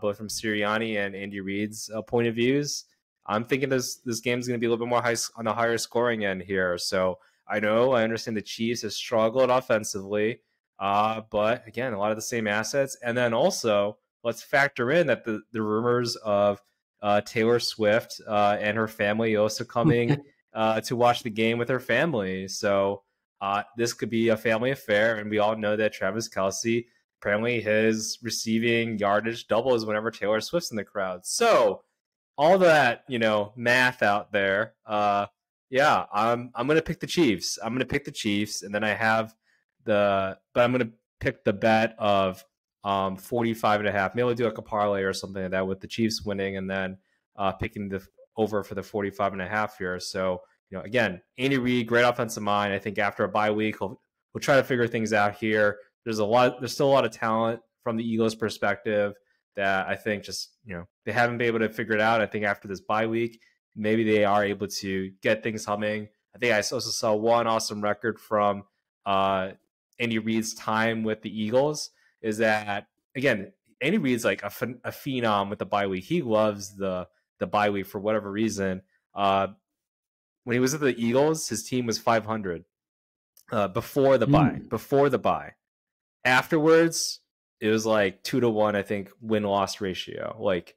both from Sirianni and Andy Reid's point of views. I'm thinking this game is going to be a little bit more high on the higher scoring end here. So I understand the Chiefs have struggled offensively, but again, a lot of the same assets. And then also, let's factor in that the rumors of Taylor Swift and her family also coming to watch the game with her family. So this could be a family affair, and we all know that Travis Kelce, apparently his receiving yardage doubles whenever Taylor Swift's in the crowd. So all that, you know, math out there. Yeah, I'm gonna pick the Chiefs. I'm gonna pick the Chiefs, and then I have but I'm gonna pick the bet of 45 and a half. Maybe I'll do like a parlay or something like that with the Chiefs winning, and then picking the over for the 45 and a half here. So, you know, again, Andy Reid, great offensive mind. I think after a bye week, we'll try to figure things out here. There's still a lot of talent from the Eagles' perspective that I think just, you know, they haven't been able to figure it out. I think after this bye week, maybe they are able to get things humming. I think I also saw one awesome record from Andy Reid's time with the Eagles is that, again, Andy Reid's like a phenom with the bye week. He loves the bye week for whatever reason. When he was at the Eagles, his team was 500 before the bye. Before the bye. Afterwards, it was like 2-1, I think, win-loss ratio. Like,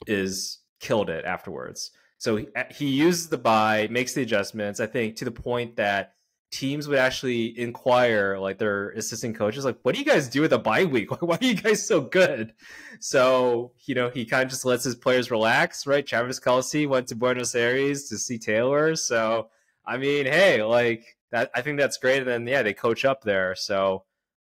is killed it afterwards. So he uses the bye, makes the adjustments, I think, to the point that teams would actually inquire, like, their assistant coaches, like, what do you guys do with a bye week? Why are you guys so good? So, you know, he kind of just lets his players relax, right? Travis Kelce went to Buenos Aires to see Taylor. So, I mean, hey, like, that, I think that's great. And then, yeah, they coach up there. So,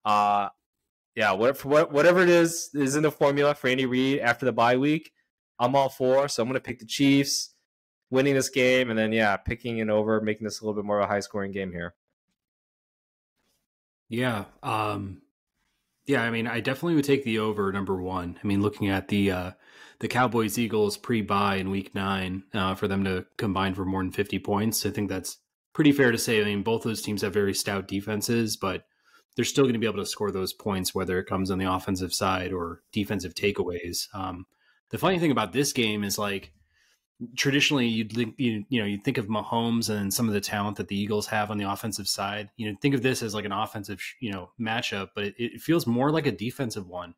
yeah, whatever it is in the formula for Andy Reid after the bye week, I'm all for. So I'm going to pick the Chiefs winning this game, and then, yeah, picking it over, making this a little bit more of a high-scoring game here. Yeah. Yeah, I mean, I definitely would take the over, number one. I mean, looking at the Cowboys-Eagles pre-bye in Week 9, for them to combine for more than 50 points, I think that's pretty fair to say. I mean, both those teams have very stout defenses, but they're still going to be able to score those points, whether it comes on the offensive side or defensive takeaways. The funny thing about this game is, like, traditionally you'd think of Mahomes and some of the talent that the Eagles have on the offensive side. You know, think of this as like an offensive, matchup, but it feels more like a defensive one,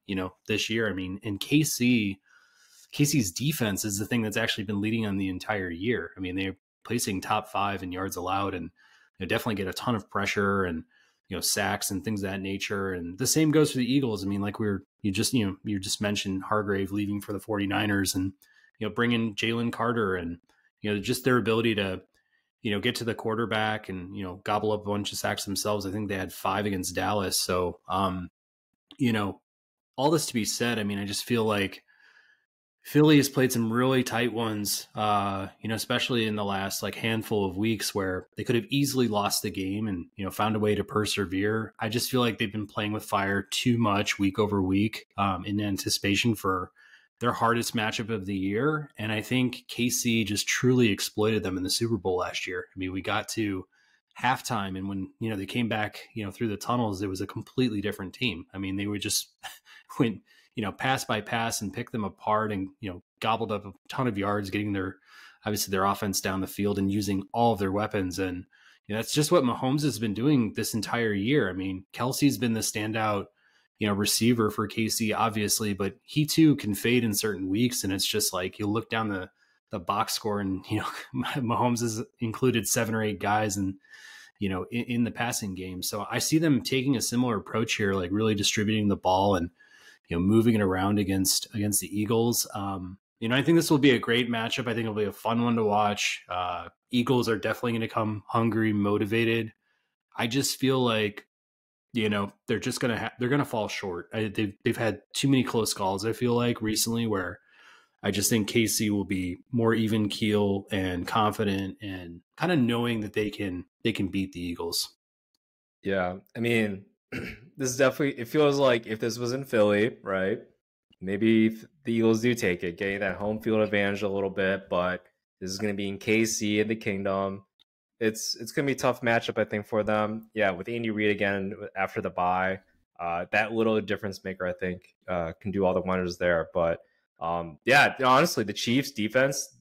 this year. I mean, and Casey's defense is the thing that's actually been leading on the entire year. I mean, they're placing top 5 in yards allowed, and they definitely get a ton of pressure and, sacks and things of that nature. And the same goes for the Eagles. I mean, like you just mentioned Hargrave leaving for the 49ers, and, bring in Jalen Carter, and, just their ability to, get to the quarterback and, gobble up a bunch of sacks themselves. I think they had 5 against Dallas. So, all this to be said, I mean, I just feel like Philly has played some really tight ones, especially in the last handful of weeks where they could have easily lost the game and, found a way to persevere. I just feel like they've been playing with fire too much week over week, in anticipation for their hardest matchup of the year. And I think KC just truly exploited them in the Super Bowl last year. I mean, we got to halftime, and when, they came back, through the tunnels, it was a completely different team. I mean, they were just went, pass by pass and picked them apart and, gobbled up a ton of yards, getting their offense down the field and using all of their weapons. And, that's just what Mahomes has been doing this entire year. I mean, Kelsey's been the standout, receiver for KC, obviously, but he too can fade in certain weeks. And it's just like, you look down the box score, and Mahomes has included 7 or 8 guys and in the passing game. So I see them taking a similar approach here, like really distributing the ball and moving it around against the Eagles. I think this will be a great matchup. I think it'll be a fun one to watch. Eagles are definitely going to come hungry, motivated. I just feel like they're just they're gonna fall short. They've had too many close calls, I feel like, recently, where I just think KC will be more even keel and confident and kind of knowing that they can beat the Eagles. Yeah, I mean, this is definitely, it feels like if this was in Philly, right? Maybe the Eagles do take it, getting that home field advantage a little bit, but this is going to be in KC in the Kingdom. It's going to be a tough matchup, I think, for them. Yeah, with Andy Reid again after the bye, that little difference maker, I think, can do all the wonders there. But yeah, honestly, the Chiefs defense,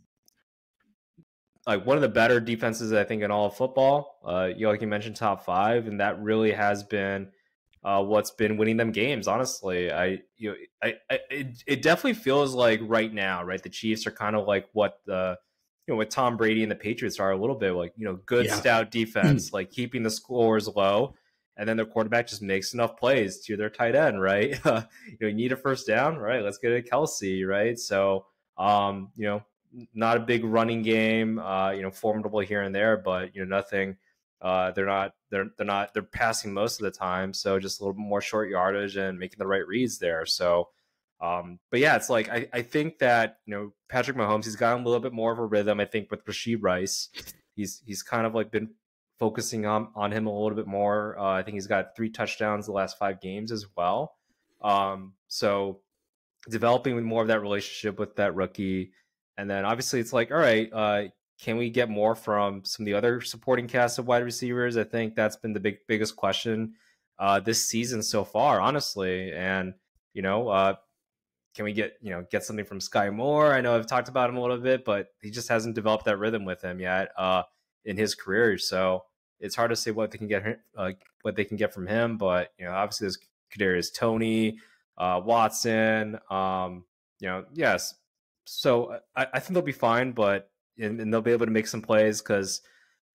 like one of the better defenses, I think, in all of football. Like you mentioned, top 5, and that really has been what's been winning them games. Honestly, it definitely feels like right now, right? The Chiefs are kind of like what what Tom Brady and the Patriots are a little bit like, good stout defense, like keeping the scores low, and then their quarterback just makes enough plays to their tight end, right? You need a first down, right? Let's get it to Kelsey, right? So, not a big running game, formidable here and there, but nothing. They're passing most of the time, so just a little bit more short yardage and making the right reads there. So, but yeah, it's like I think that Patrick Mahomes, he's gotten a little bit more of a rhythm. I think with Rashid Rice, he's kind of like been focusing on him a little bit more. I think he's got 3 touchdowns the last 5 games as well. So developing more of that relationship with that rookie. And then obviously it's like, all right, can we get more from some of the other supporting cast of wide receivers? I think that's been the biggest question this season so far, honestly. And, can we get something from Sky Moore? I know I've talked about him a little bit, but he just hasn't developed that rhythm with him yet in his career. So it's hard to say what they can get from him. But, obviously there's Kadarius Toney, Watson, yes. So I think they'll be fine, but and they'll be able to make some plays because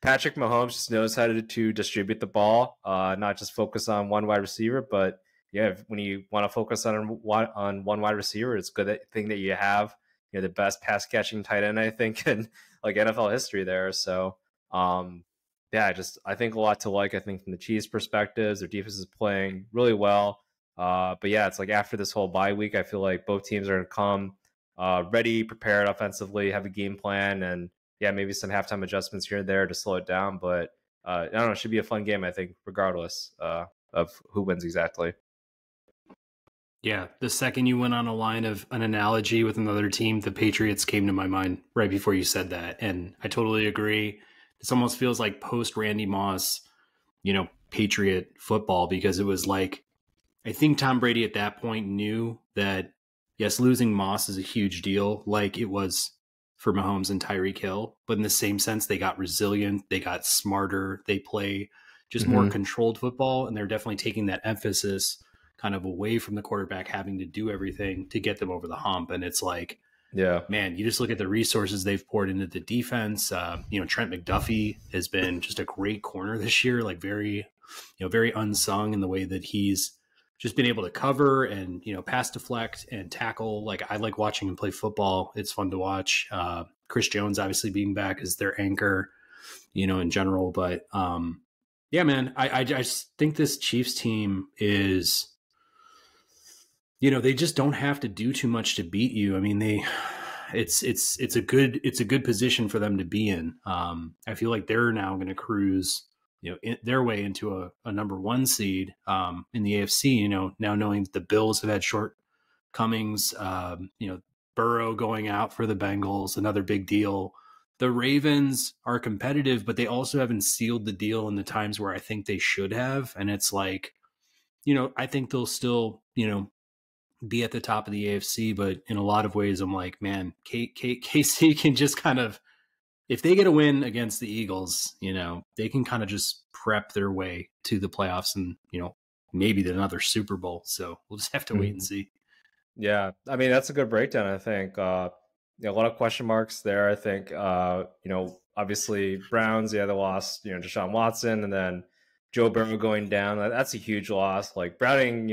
Patrick Mahomes just knows how to distribute the ball, not just focus on one wide receiver. But yeah, when you want to focus on one wide receiver, it's a good thing that you have the best pass catching tight end, I think, in like NFL history there. So yeah, I think a lot to like. I think from the Chiefs' perspectives, their defense is playing really well. But yeah, it's like after this whole bye week, I feel like both teams are going to come ready, prepared offensively, have a game plan, and yeah, maybe some halftime adjustments here and there to slow it down. But I don't know, it should be a fun game, I think, regardless of who wins exactly. Yeah, the second you went on a line of an analogy with another team, the Patriots came to my mind right before you said that. And I totally agree. This almost feels like post Randy Moss, Patriot football, because it was like, I think Tom Brady at that point knew that, yes, losing Moss is a huge deal, like it was for Mahomes and Tyreek Hill. But in the same sense, they got resilient, they got smarter, they play just more controlled football. And they're definitely taking that emphasis kind of away from the quarterback having to do everything to get them over the hump. And it's like, yeah, man, you just look at the resources they've poured into the defense. Trent McDuffie has been just a great corner this year, like very unsung in the way that he's just been able to cover and, pass deflect and tackle. Like, I like watching him play football. It's fun to watch. Chris Jones obviously being back as their anchor, in general. But yeah, man, I just think this Chiefs team is, they just don't have to do too much to beat you. I mean, it's a good position for them to be in. I feel like they're now going to cruise, their way into a number 1 seed in the AFC. Now knowing that the Bills have had shortcomings, Burrow going out for the Bengals, another big deal. The Ravens are competitive, but they also haven't sealed the deal in the times where I think they should have. And it's like, I think they'll still, be at the top of the AFC, but in a lot of ways, I'm like, man, KC can just kind of, if they get a win against the Eagles, they can kind of just prep their way to the playoffs and, maybe another Super Bowl. So we'll just have to wait and see. Yeah. I mean, that's a good breakdown, I think. a lot of question marks there. I think, obviously Browns, they lost, Deshaun Watson, and then Joe Burrow going down. That's a huge loss. Like Browning,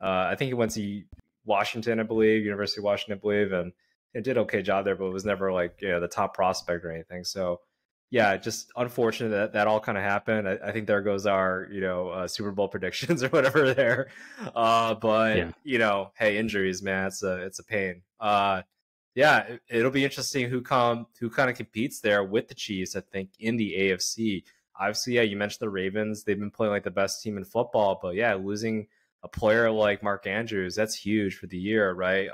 I think he went to Washington, I believe, University of Washington, I believe, and it did okay job there, but it was never like the top prospect or anything. So yeah, just unfortunate that that all kind of happened. I think there goes our Super Bowl predictions or whatever there. But Yeah. hey, injuries, man, it's a pain. Yeah, it'll be interesting who kind of competes there with the Chiefs. I think in the AFC. Obviously, yeah, you mentioned the Ravens. They've been playing like the best team in football, but yeah, losing a player like Mark Andrews, that's huge for the year, right?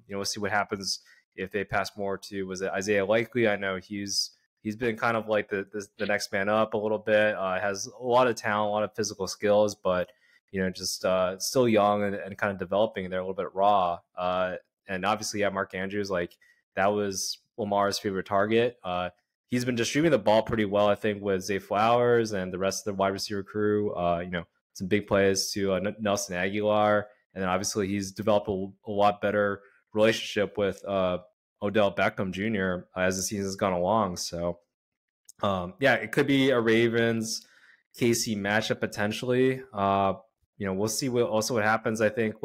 We'll see what happens if they pass more to, was it Isaiah Likely? I know he's been kind of like the next man up a little bit. Has a lot of talent, a lot of physical skills, but just still young and kind of developing. They're a little bit raw. And obviously, yeah, Mark Andrews, like that was Lamar's favorite target. He's been distributing the ball pretty well, I think, with Zay Flowers and the rest of the wide receiver crew. Some big plays to Nelson Aguilar, and then obviously he's developed a lot better relationship with Odell Beckham Jr. As the season's gone along. So, yeah, it could be a Ravens KC matchup potentially. We'll see what happens. I think,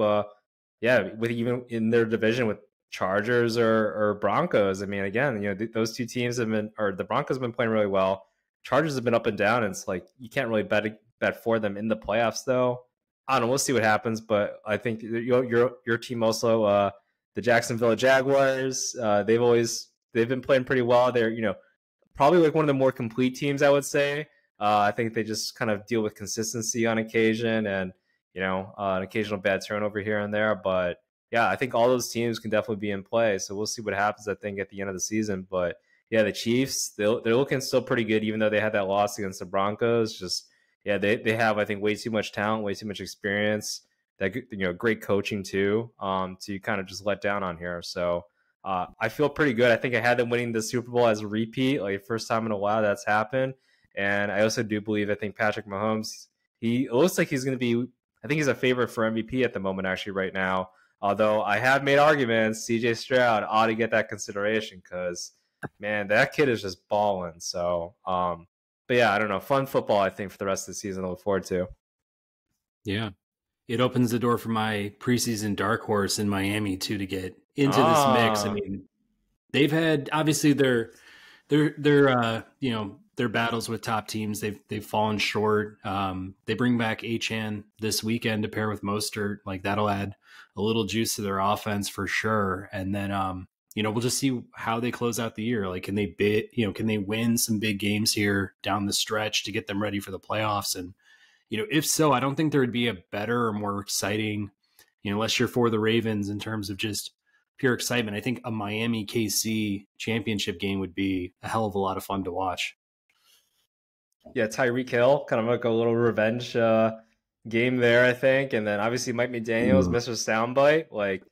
yeah, with even in their division with Chargers or Broncos. I mean, again, those two teams have been, or the Broncos have been playing really well. Chargers have been up and down, and it's like you can't really bet for them in the playoffs, though. I don't know. We'll see what happens, but I think your team also, the Jacksonville Jaguars. They've been playing pretty well. They're probably like one of the more complete teams, I would say. I think they just kind of deal with consistency on occasion, and an occasional bad turnover here and there. But yeah, I think all those teams can definitely be in play. So we'll see what happens, I think, at the end of the season. But yeah, the Chiefs, they're looking still pretty good, even though they had that loss against the Broncos. Just yeah, they have, I think, way too much talent, way too much experience. That great coaching too, to kind of just let down on here. So I feel pretty good. I think I had them winning the Super Bowl as a repeat, like first time in a while that's happened. And I also do believe, I think Patrick Mahomes, it looks like he's going to be, I think he's a favorite for MVP at the moment, actually, right now. Although I have made arguments, CJ Stroud ought to get that consideration because, man, that kid is just balling. So, but yeah, I don't know. Fun football, I think, for the rest of the season to look forward to. Yeah. It opens the door for my preseason dark horse in Miami too to get into this mix. I Ah, mean, they've had obviously their their battles with top teams. They've fallen short. They bring back Achan this weekend to pair with Mostert. Like that'll add a little juice to their offense for sure. And then we'll just see how they close out the year. Like can they win some big games here down the stretch to get them ready for the playoffs? And if so, I don't think there would be a better or more exciting, unless you're for the Ravens in terms of just pure excitement. I think a Miami KC championship game would be a hell of a lot of fun to watch. yeah, Tyreek Hill, kind of like a little revenge game there, I think. And then obviously Mike McDaniels, Ooh. Mr. Soundbite. Like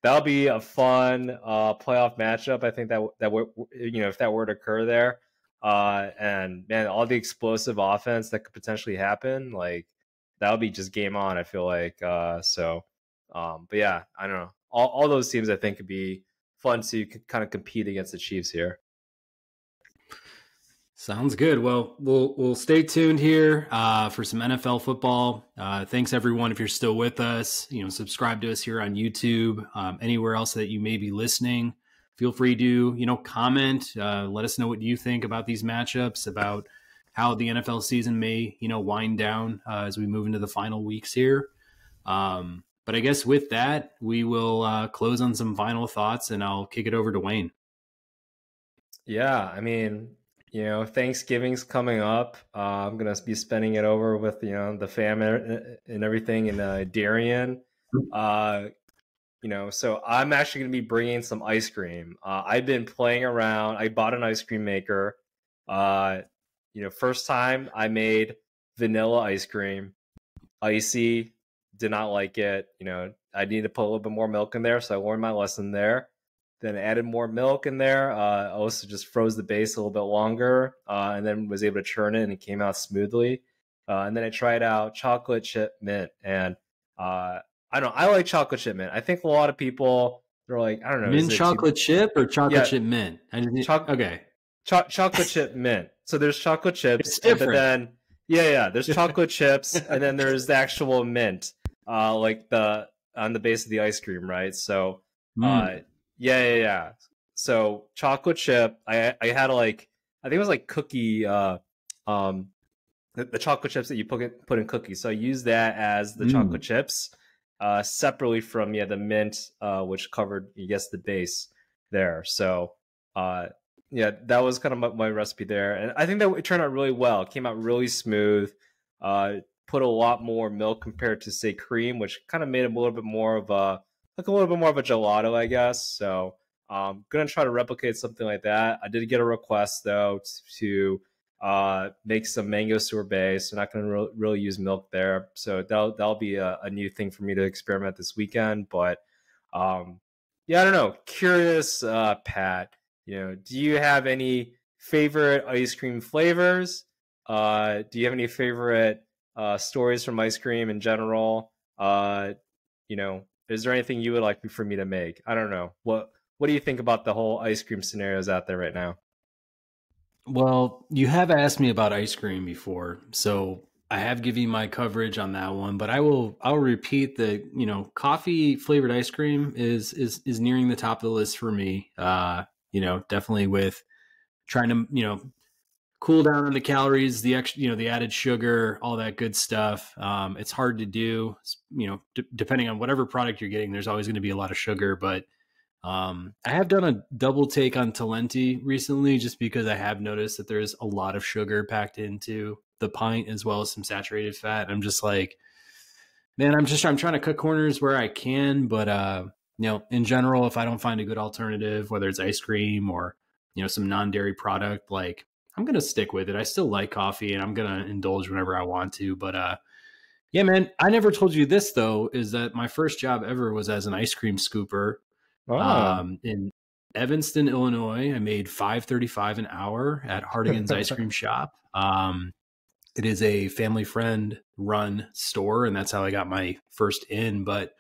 that'll be a fun playoff matchup. I think if that were to occur there. And man, all the explosive offense that could potentially happen, like that would be just game on, I feel like. But yeah, I don't know. All those teams I think could be fun to kind of compete against the Chiefs here. Sounds good. Well, we'll stay tuned here for some NFL football. Thanks everyone if you're still with us. Subscribe to us here on YouTube. Anywhere else that you may be listening, feel free to comment. Let us know what you think about these matchups, about how the NFL season may wind down as we move into the final weeks here. But I guess with that, we will close on some final thoughts, and I'll kick it over to Wayne. Yeah, I mean, Thanksgiving's coming up. I'm gonna be spending it over with the fam and everything in Darien. Uh, so I'm actually gonna be bringing some ice cream. I've been playing around. I bought an ice cream maker. Uh, first time I made vanilla ice cream, icy. Did not like it. I needed to put a little bit more milk in there, so I learned my lesson there. Then added more milk in there. Also just froze the base a little bit longer, and then was able to churn it, and it came out smoothly. And then I tried out chocolate chip mint, and I don't know. I like chocolate chip mint. I think a lot of people They're like, I don't know, is Mint it too? chocolate chip or chocolate Yeah, chip mint? Okay, chocolate chip mint. So there's chocolate chips, it's but different. then there's chocolate chips, and then there's the actual mint, like the on the base of the ice cream, right? So, uh, Mm. yeah. So chocolate chip, I had like I think it was like cookie, um, the chocolate chips that you put in cookies. So I use that as the chocolate Mm. chips, separately from the mint, which covered I guess the base there. So uh, that was kind of my recipe there, and I think that it turned out really well. It came out really smooth. Uh, Put a lot more milk compared to say cream, which kind of made it a little bit more of a little bit more of a gelato, I guess. So gonna try to replicate something like that. I did get a request though to make some mango sorbet. So not going to really use milk there. So that'll be a new thing for me to experiment this weekend. But I don't know. Curious, Pat. Do you have any favorite ice cream flavors? Do you have any favorite stories from ice cream in general? Is there anything you would like for me to make? I don't know. What do you think about the whole ice cream scenarios out there right now? Well, you have asked me about ice cream before, so I have given you my coverage on that one, but I'll repeat that, coffee flavored ice cream is nearing the top of the list for me. Definitely with trying to, cool down on the calories, the extra, the added sugar, all that good stuff. It's hard to do, depending on whatever product you're getting, there's always going to be a lot of sugar, but I have done a double take on Talenti recently just because I have noticed that there's a lot of sugar packed into the pint as well as some saturated fat. I'm just like, man, I'm trying to cut corners where I can, but in general, if I don't find a good alternative, whether it's ice cream or, some non-dairy product, like I'm going to stick with it. I still like coffee and I'm going to indulge whenever I want to, but yeah, man, I never told you this though, is that my first job ever was as an ice cream scooper Oh. in Evanston, Illinois. I made $5.35 an hour at Hardigan's Ice Cream Shop. It is a family friend run store, and that's how I got my first in. But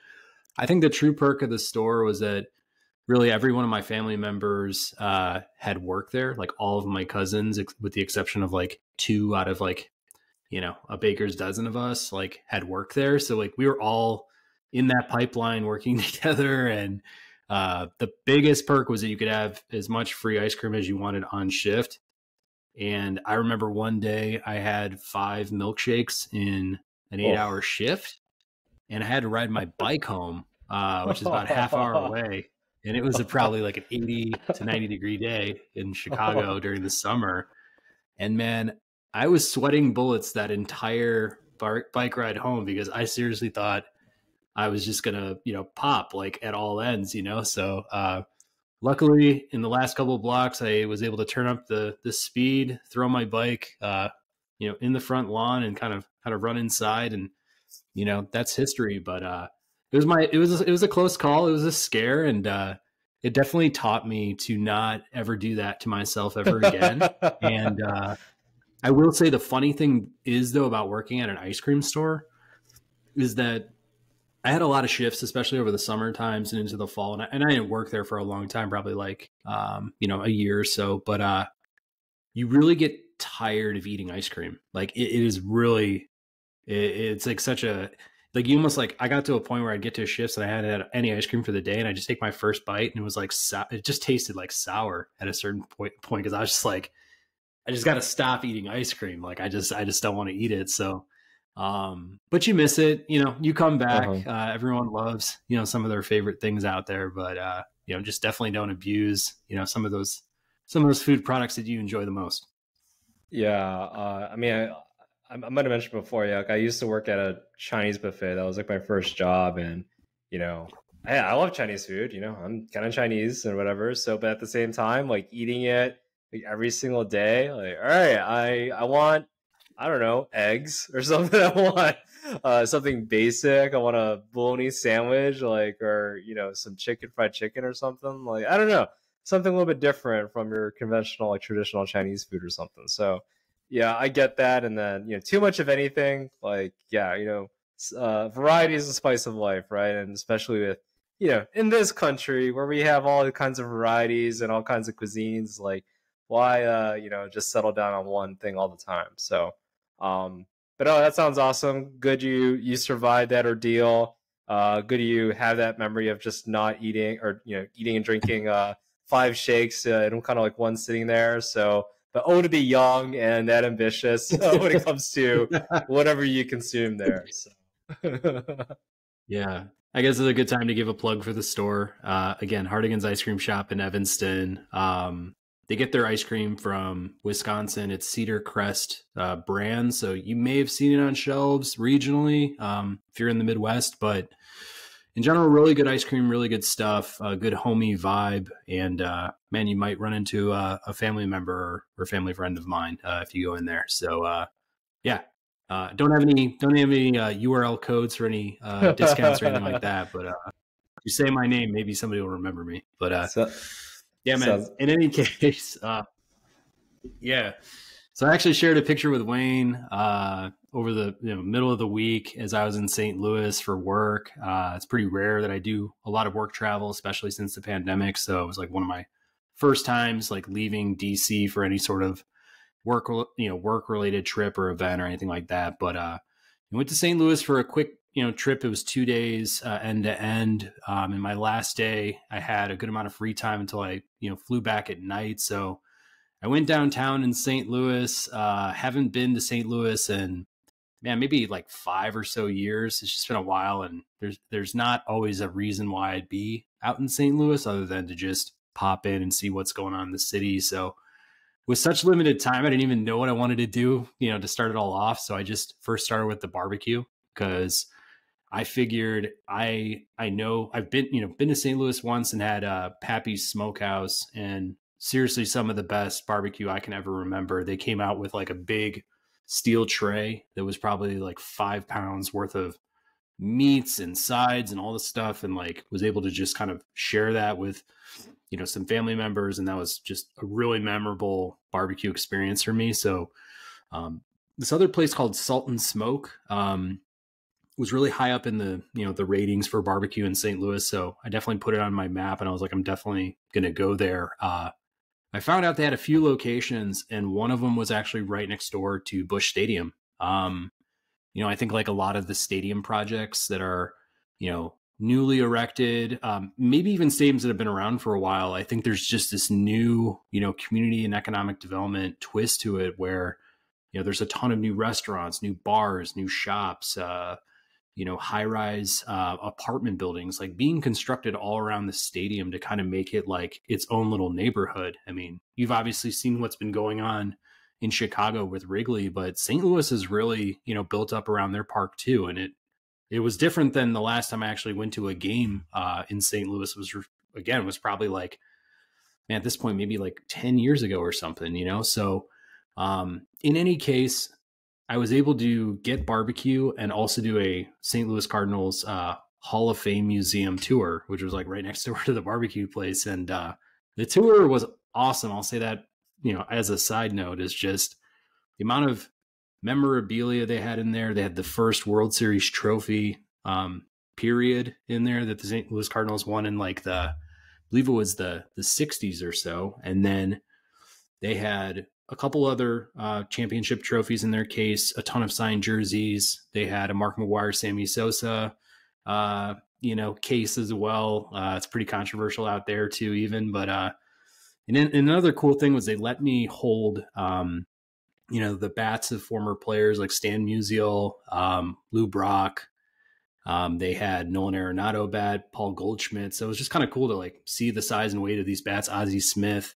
I think the true perk of the store was that really every one of my family members had worked there. Like all of my cousins, with the exception of like two out of like a baker's dozen of us, like had worked there. So like we were all in that pipeline working together. And the biggest perk was that you could have as much free ice cream as you wanted on shift. And I remember one day I had 5 milkshakes in an 8-hour shift, and I had to ride my bike home, which is about a half hour away. And it was probably like an 80 to 90 degree day in Chicago during the summer. And man, I was sweating bullets that entire bike ride home because I seriously thought I was just gonna, pop like at all ends, So luckily, in the last couple of blocks, I was able to turn up the speed, throw my bike, in the front lawn, and kind of run inside, and that's history. But it was a close call. It was a scare, and it definitely taught me to not ever do that to myself ever again. And I will say the funny thing is though about working at an ice cream store is that I had a lot of shifts, especially over the summer times and into the fall. And I didn't work there for a long time, probably like, a year or so, but you really get tired of eating ice cream. Like it is really, it's like such a, like you almost like, I got to a point where I'd get to shifts and I hadn't had any ice cream for the day. And I just take my first bite and it was like, it just tasted like sour at a certain point. Cause I was just like, I just got to stop eating ice cream. Like I just don't want to eat it. So, but you miss it, you come back, Uh-huh. everyone loves, some of their favorite things out there, but, just definitely don't abuse, some of those food products that you enjoy the most. Yeah, I mean, I might have mentioned before, yeah, like I used to work at a Chinese buffet. That was like my first job, and I love Chinese food. I'm kind of Chinese and whatever. So, but at the same time, like eating it like every single day, like all right, I want I don't know eggs or something. I want something basic. I want a bologna sandwich, like or some fried chicken or something. Like I don't know something a little bit different from your conventional, like traditional Chinese food or something. So, yeah, I get that. And then, too much of anything, like, yeah, variety is the spice of life, right? And especially with, in this country where we have all kinds of varieties and all kinds of cuisines, like why, just settle down on one thing all the time. So, but oh, that sounds awesome. Good you survived that ordeal. Good you have that memory of just not eating or eating and drinking 5 shakes in kind of like one sitting there. So, but to be young and that ambitious when it comes to whatever you consume there. So. Yeah. I guess it's a good time to give a plug for the store. Again, Hardigan's Ice Cream Shop in Evanston. They get their ice cream from Wisconsin. It's Cedar Crest brand. So you may have seen it on shelves regionally if you're in the Midwest. But in general, really good ice cream, really good stuff, good homey vibe. And man, you might run into a family member or family friend of mine if you go in there. So yeah. Don't have any URL codes for any discounts or anything like that. But if you say my name, maybe somebody will remember me. But yeah, man. In any case, yeah. So I actually shared a picture with Wayne over the middle of the week as I was in St. Louis for work. It's pretty rare that I do a lot of work travel, especially since the pandemic. So it was like one of my first times like leaving DC for any sort of work related trip or event or anything like that. But I went to St. Louis for a quick trip. It was 2 days end to end. And my last day, I had a good amount of free time until I flew back at night. So I went downtown in St. Louis. Haven't been to St. Louis in maybe like 5 or so years. It's just been a while, and there's not always a reason why I'd be out in St. Louis other than to just pop in and see what's going on in the city. So with such limited time, I didn't even know what I wanted to do, to start it all off. So I just first started with the barbecue because I figured I know I've been to St. Louis once and had Pappy's Smokehouse, and seriously some of the best barbecue I can ever remember. They came out with like a big steel tray that was probably like 5 pounds worth of meats and sides and all this stuff, and like was able to just kind of share that with some family members, and that was just a really memorable barbecue experience for me. So this other place called Salt and Smoke was really high up in the the ratings for barbecue in St. Louis, so I definitely put it on my map, and I was like, I'm definitely gonna go there. I found out they had a few locations, and one of them was actually right next door to Busch Stadium. I think like a lot of the stadium projects that are newly erected, maybe even stadiums that have been around for a while, I think there's just this new, community and economic development twist to it where, there's a ton of new restaurants, new bars, new shops, high-rise apartment buildings like being constructed all around the stadium to kind of make it like its own little neighborhood. I mean, you've obviously seen what's been going on in Chicago with Wrigley, but St. Louis is really, built up around their park too. And it was different than the last time I actually went to a game in St. Louis. Was probably like, man, at this point, maybe like 10 years ago or something, So in any case, I was able to get barbecue and also do a St. Louis Cardinals Hall of Fame museum tour, which was like right next door to the barbecue place. And the tour was awesome. I'll say that, as a side note, is just the amount of memorabilia they had in there. They had the first World Series trophy period in there that the St. Louis Cardinals won in like I believe it was the 60s or so. And then they had a couple other championship trophies in their case, a ton of signed jerseys. They had a Mark McGwire, Sammy Sosa, case as well. It's pretty controversial out there too, even. But and another cool thing was they let me hold the bats of former players like Stan Musial, Lou Brock. They had Nolan Arenado bat, Paul Goldschmidt. So it was just kind of cool to like see the size and weight of these bats, Ozzie Smith.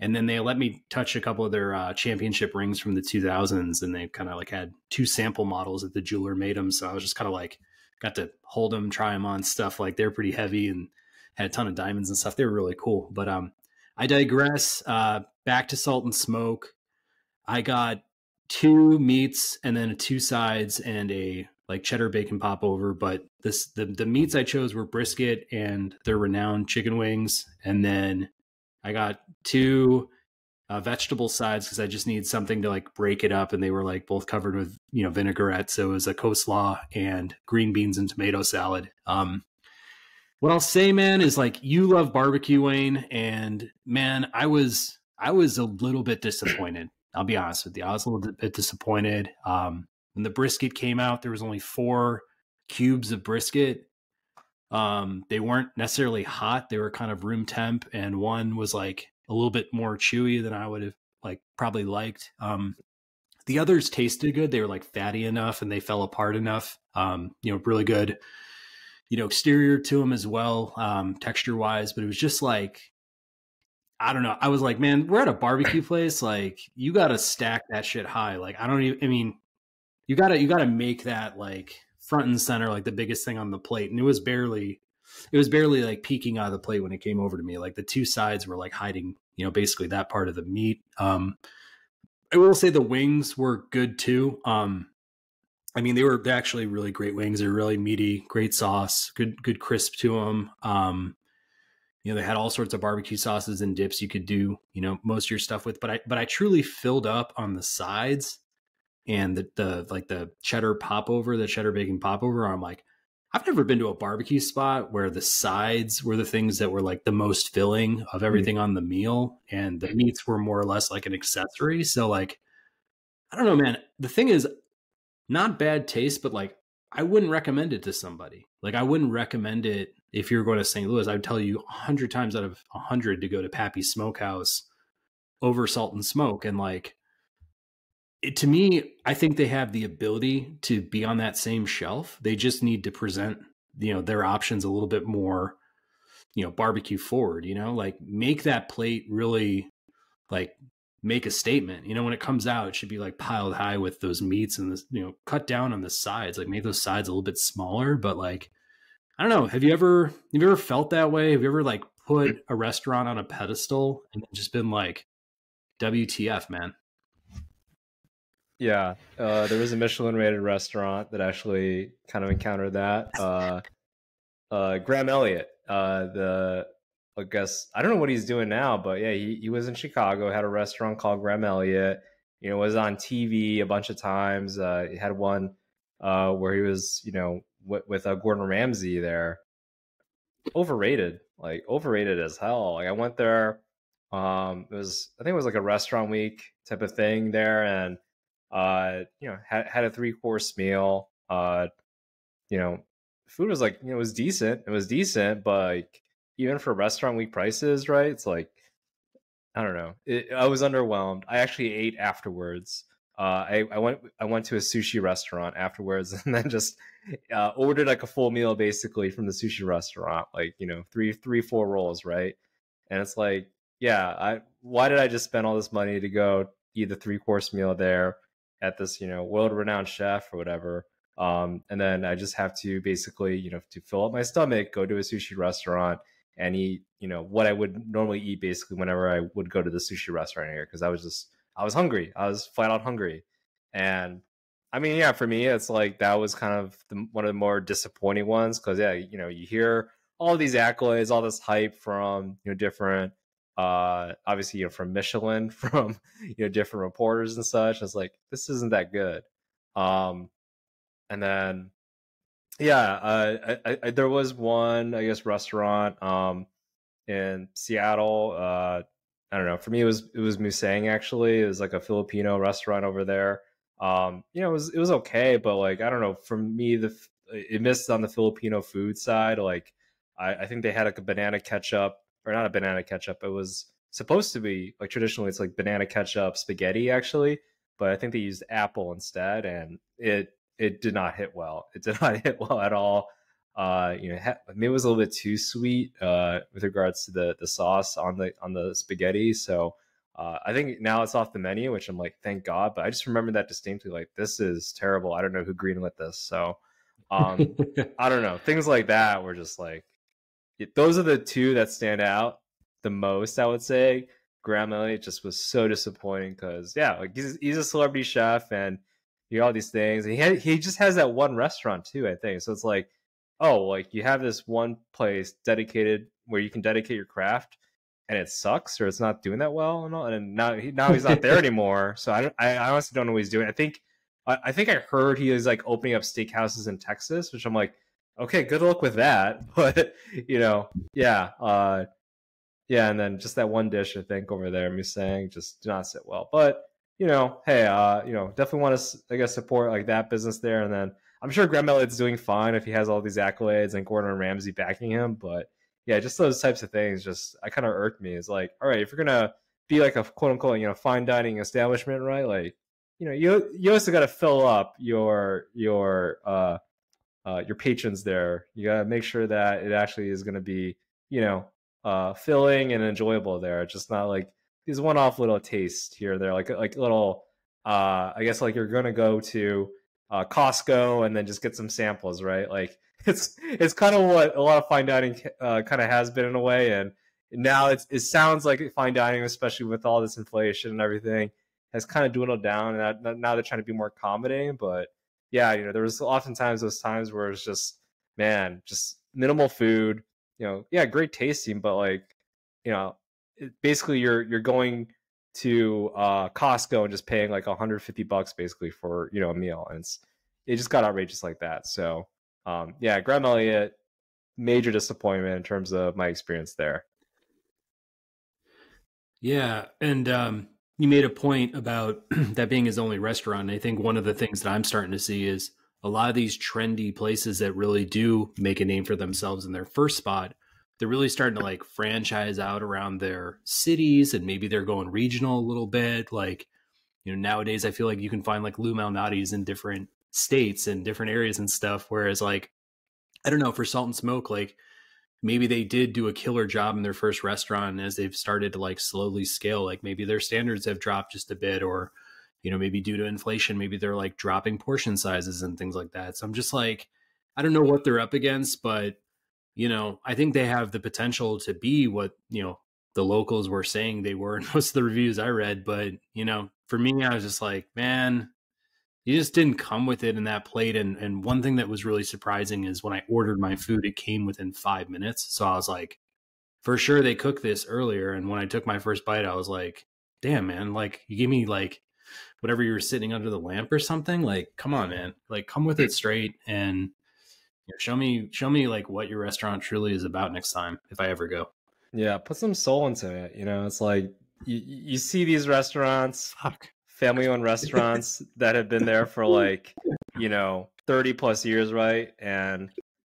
And then they let me touch a couple of their championship rings from the 2000s. And they kind of like had 2 sample models that the jeweler made them. So I was just kind of like, got to hold them, try them on stuff. Like they're pretty heavy and had a ton of diamonds and stuff. They were really cool. But I digress. Back to Salt and Smoke. I got 2 meats and then 2 sides and a like cheddar bacon popover. But the meats I chose were brisket and their renowned chicken wings. And then I got 2 vegetable sides because I just need something to like break it up. And they were like both covered with, vinaigrette. So it was a coleslaw and green beans and tomato salad. What I'll say, man, is like you love barbecue, Wayne, and man, I was a little bit disappointed. I'll be honest with you. I was a little bit disappointed. When the brisket came out, there was only 4 cubes of brisket. They weren't necessarily hot. They were kind of room temp, and one was like a little bit more chewy than I would have like probably liked. The others tasted good. They were like fatty enough and they fell apart enough. Really good, exterior to them as well, texture wise, but it was just like, I don't know. I was like, man, we're at a barbecue place. Like you got to stack that shit high. Like, I mean, you gotta make that like front and center, like the biggest thing on the plate. And it was barely like peeking out of the plate when it came over to me. Like the 2 sides were like hiding, basically that part of the meat. I will say the wings were good too. I mean, they're actually really great wings. They're really meaty, great sauce, good crisp to them. They had all sorts of barbecue sauces and dips you could do, most of your stuff with. But I truly filled up on the sides and the cheddar popover, the cheddar bacon popover. I'm like, I've never been to a barbecue spot where the sides were the things that were like the most filling of everything on the meal, and the meats were more or less like an accessory. So like, I don't know, man. The thing is, not bad taste, but like I wouldn't recommend it to somebody. Like I wouldn't recommend it if you're going to St. Louis. I would tell you 100 times out of 100 to go to Pappy's Smokehouse over Salt and Smoke. And like, to me, I think they have the ability to be on that same shelf. They just need to present, their options a little bit more, barbecue forward, like make that plate really like make a statement. When it comes out, it should be like piled high with those meats and this, cut down on the sides, like make those sides a little bit smaller. But like, I don't know. Have you ever felt that way? Have you ever like put a restaurant on a pedestal and just been like, WTF, man? Yeah, there was a Michelin-rated restaurant that actually kind of encountered that. Graham Elliott, I guess I don't know what he's doing now, but yeah, he was in Chicago, had a restaurant called Graham Elliott. Was on TV a bunch of times. He had one where he was, with Gordon Ramsay there. Overrated, like overrated as hell. Like I went there. I think it was like a restaurant week type of thing there, and had a 3-course meal. Food was like, it was decent. It was decent, but like even for restaurant week prices, right? It's like, I don't know. I was underwhelmed. I actually ate afterwards. I went to a sushi restaurant afterwards, and then just ordered like a full meal basically from the sushi restaurant, like 4 rolls, right? And it's like, yeah, why did I just spend all this money to go eat the 3-course meal there at this world renowned chef or whatever? And then I just have to basically, to fill up my stomach, go to a sushi restaurant and eat, what I would normally eat basically whenever I would go to the sushi restaurant here. Cause I was hungry. I was flat out hungry. And I mean, yeah, for me, it's like, that was kind of one of the more disappointing ones. Cause yeah, you hear all these accolades, all this hype from, different, obviously, from Michelin, from, different reporters and such. It's like, this isn't that good. And then, yeah, there was one, I guess, restaurant in Seattle. I don't know. For me, it was Musang. Actually, it was like a Filipino restaurant over there. It was okay, but like I don't know. For me, it missed on the Filipino food side. Like I think they had like a banana ketchup, or not a banana ketchup. It was supposed to be like traditionally it's like banana ketchup spaghetti actually, but I think they used apple instead, and it did not hit well. It did not hit well at all. Maybe it was a little bit too sweet with regards to the sauce on the spaghetti. So I think now it's off the menu, which I'm like, thank God. But I just remember that distinctly, like, this is terrible. I don't know who greenlit this. So I don't know. Things like that were just like, those are the 2 that stand out the most, I would say. Graham Elliott just was so disappointing because, yeah, like he's a celebrity chef and all these things. And he just has that one restaurant too, I think. So it's like, oh, like you have this one place dedicated where you can dedicate your craft, and it sucks or it's not doing that well and all. And now he's not there anymore. So I honestly don't know what he's doing. I think I heard he is like opening up steakhouses in Texas, which I'm like, okay, good luck with that. But yeah, yeah, and then just that one dish I think over there, Musang, just did not sit well. But hey, definitely want to I guess support like that business there, and then I'm sure Graham Elliott's doing fine if he has all these accolades and Gordon Ramsay backing him. But yeah, just those types of things just I kind of irked me. It's like, all right, if you're gonna be like a quote unquote fine dining establishment, right? Like you also got to fill up your patrons there. You got to make sure that it actually is going to be, filling and enjoyable there. Just not like these one-off little tastes here or there, like little. I guess like you're going to go to Costco and then just get some samples, right? Like it's kind of what a lot of fine dining kind of has been in a way, and now it sounds like fine dining, especially with all this inflation and everything, has kind of dwindled down, and now they're trying to be more accommodating, but yeah, there was oftentimes those times where it's just, man, just minimal food, yeah, great tasting, but like, basically you're going to Costco and just paying like $150 basically for a meal, and it just got outrageous like that. So yeah, Graham Elliott, major disappointment in terms of my experience there. Yeah, and you made a point about that being his only restaurant. I think one of the things that I'm starting to see is a lot of these trendy places that really do make a name for themselves in their first spot. They're really starting to like franchise out around their cities, and maybe they're going regional a little bit. Like, nowadays I feel like you can find like Lou Malnati's in different states and different areas and stuff. Whereas like, I don't know, for Salt and Smoke, like maybe they did do a killer job in their first restaurant, and as they've started to like slowly scale, like maybe their standards have dropped just a bit, or maybe due to inflation, maybe they're like dropping portion sizes and things like that. So I'm just like, I don't know what they're up against, but I think they have the potential to be what the locals were saying they were in most of the reviews I read. But for me, I was just like, man, you just didn't come with it in that plate. And one thing that was really surprising is when I ordered my food, it came within 5 minutes. So I was like, for sure they cooked this earlier. And when I took my first bite, I was like, damn, man, like you gave me like whatever you were sitting under the lamp or something. Like, come on, man, like come with it straight, and show me like what your restaurant truly is about next time if I ever go. Yeah, put some soul into it. It's like you see these restaurants, Fuck. family-owned restaurants that have been there for like 30 plus years, right? And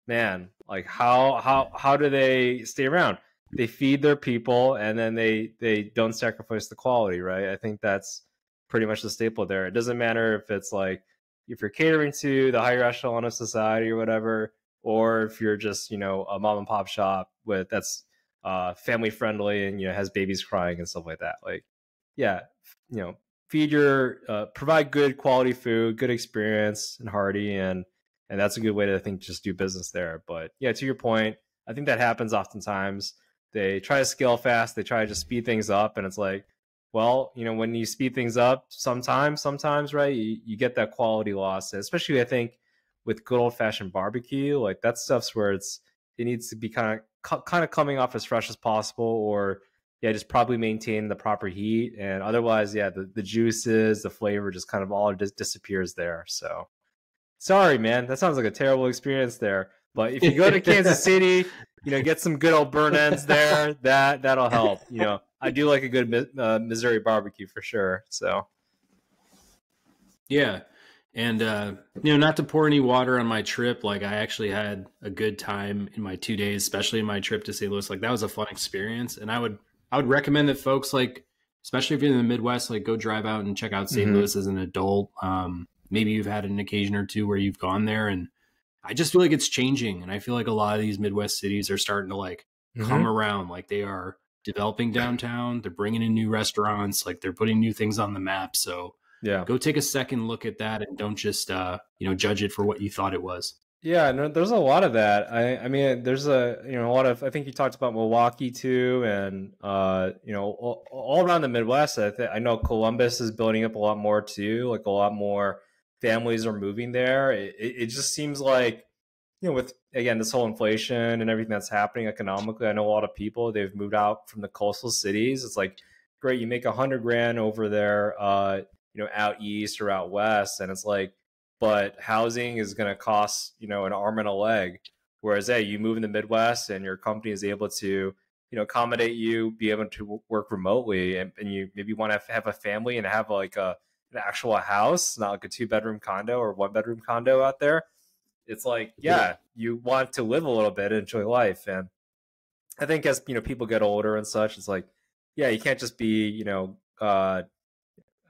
man, like how do they stay around? They feed their people, and then they don't sacrifice the quality, right? I think that's pretty much the staple there. It doesn't matter if it's like if you're catering to the higher echelon of society or whatever, or if you're just a mom and pop shop with that's family friendly and has babies crying and stuff like that. Like, yeah, feed provide good quality food, good experience, and hearty, and that's a good way to, I think, just do business there. But yeah, to your point, I think that happens oftentimes. They try to scale fast, they try to just speed things up, and it's like, well, when you speed things up, sometimes, right, you get that quality loss, especially I think with good old fashioned barbecue, like that stuff's where it needs to be kind of coming off as fresh as possible, or yeah, just probably maintain the proper heat, and otherwise, yeah, the juices, the flavor just kind of all disappears there. So sorry, man, that sounds like a terrible experience there. But if you go to Kansas City, get some good old burn ends there. That'll help. I do like a good Missouri barbecue for sure. So Yeah. And, not to pour any water on my trip, like I actually had a good time in my 2 days, especially in my trip to St. Louis. Like that was a fun experience. And I would recommend that folks, like, especially if you're in the Midwest, like go drive out and check out St. Louis as an adult. Maybe you've had an occasion or two where you've gone there, and I just feel like it's changing. And I feel like a lot of these Midwest cities are starting to like come around. Like they are developing downtown. They're bringing in new restaurants. Like they're putting new things on the map. So yeah, go take a second look at that, and don't just judge it for what you thought it was. yeah, no, there's a lot of that. I mean, there's a lot of. I think you talked about Milwaukee too, and all around the Midwest. I know Columbus is building up a lot more too. Like a lot more families are moving there. It just seems like with again this whole inflation and everything that's happening economically. I know a lot of people, they've moved out from the coastal cities. It's like great, you make $100,000 over there, out east or out west, and it's like but housing is going to cost, an arm and a leg. Whereas, hey, you move in the Midwest and your company is able to, accommodate you, be able to work remotely, and you maybe want to have a family and have like an actual house, not like a 2-bedroom condo or 1-bedroom condo out there. It's like, yeah, you want to live a little bit, enjoy life. And I think as, people get older and such, it's like, yeah, you can't just be,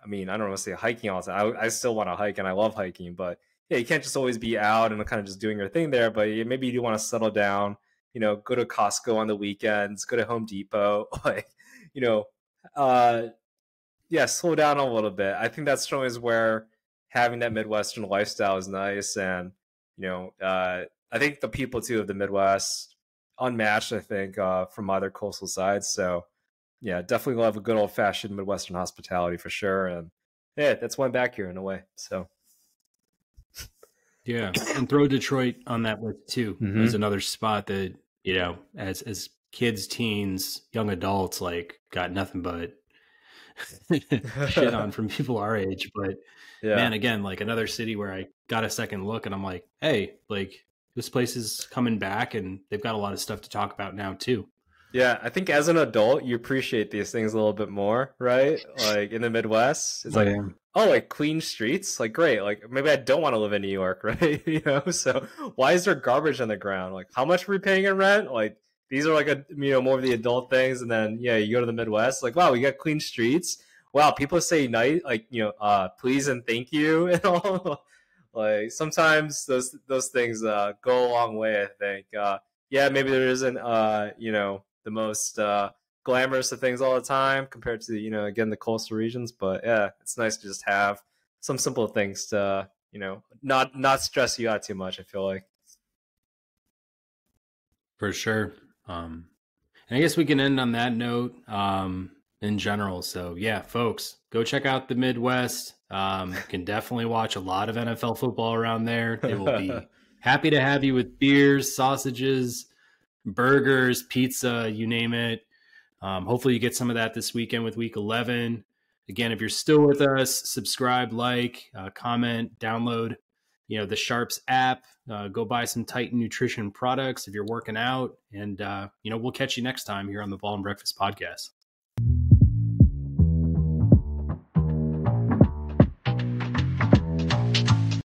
I mean, I don't want to say hiking all the time. I still want to hike and I love hiking, but yeah, you can't just always be out and kind of just doing your thing there. But maybe you do want to settle down, go to Costco on the weekends, go to Home Depot, like, you know, uh, yeah, slow down a little bit. I think that's always where having that Midwestern lifestyle is nice. And, I think the people too of the Midwest unmatched, I think, from other coastal sides. So, yeah, definitely love a good old fashioned Midwestern hospitality for sure. And yeah, that's why I'm back here in a way. So Yeah, and throw Detroit on that list too. Mhm. As another spot that, as kids, teens, young adults, like, got nothing but shit on from people our age. But yeah. man, again, like, another city where I got a second look and I'm like, hey, like, this place is coming back and they've got a lot of stuff to talk about now too. Yeah, I think as an adult, you appreciate these things a little bit more, right? Like in the Midwest, it's Oh, like, yeah. oh, like clean streets, like great. Like maybe I don't want to live in New York, right? So why is there garbage on the ground? Like how much are we paying in rent? Like these are like more of the adult things, and then yeah, you go to the Midwest, like wow, we got clean streets. Wow, people say nice, like please and thank you and all. Like sometimes those things go a long way. I think. Yeah, maybe there isn't the most glamorous of things all the time compared to again the coastal regions, but yeah, it's nice to just have some simple things to not stress you out too much, I feel like. For sure. And I guess we can end on that note in general. So, yeah, folks, go check out the Midwest. You can definitely watch a lot of NFL football around there. They will be happy to have you with beers, sausages, burgers, pizza, you name it. Hopefully, you get some of that this weekend with Week 11. Again, if you're still with us, subscribe, like, comment, download, the Sharps app. Go buy some Titan Nutrition products if you're working out. And, we'll catch you next time here on the Ball and Breakfast podcast.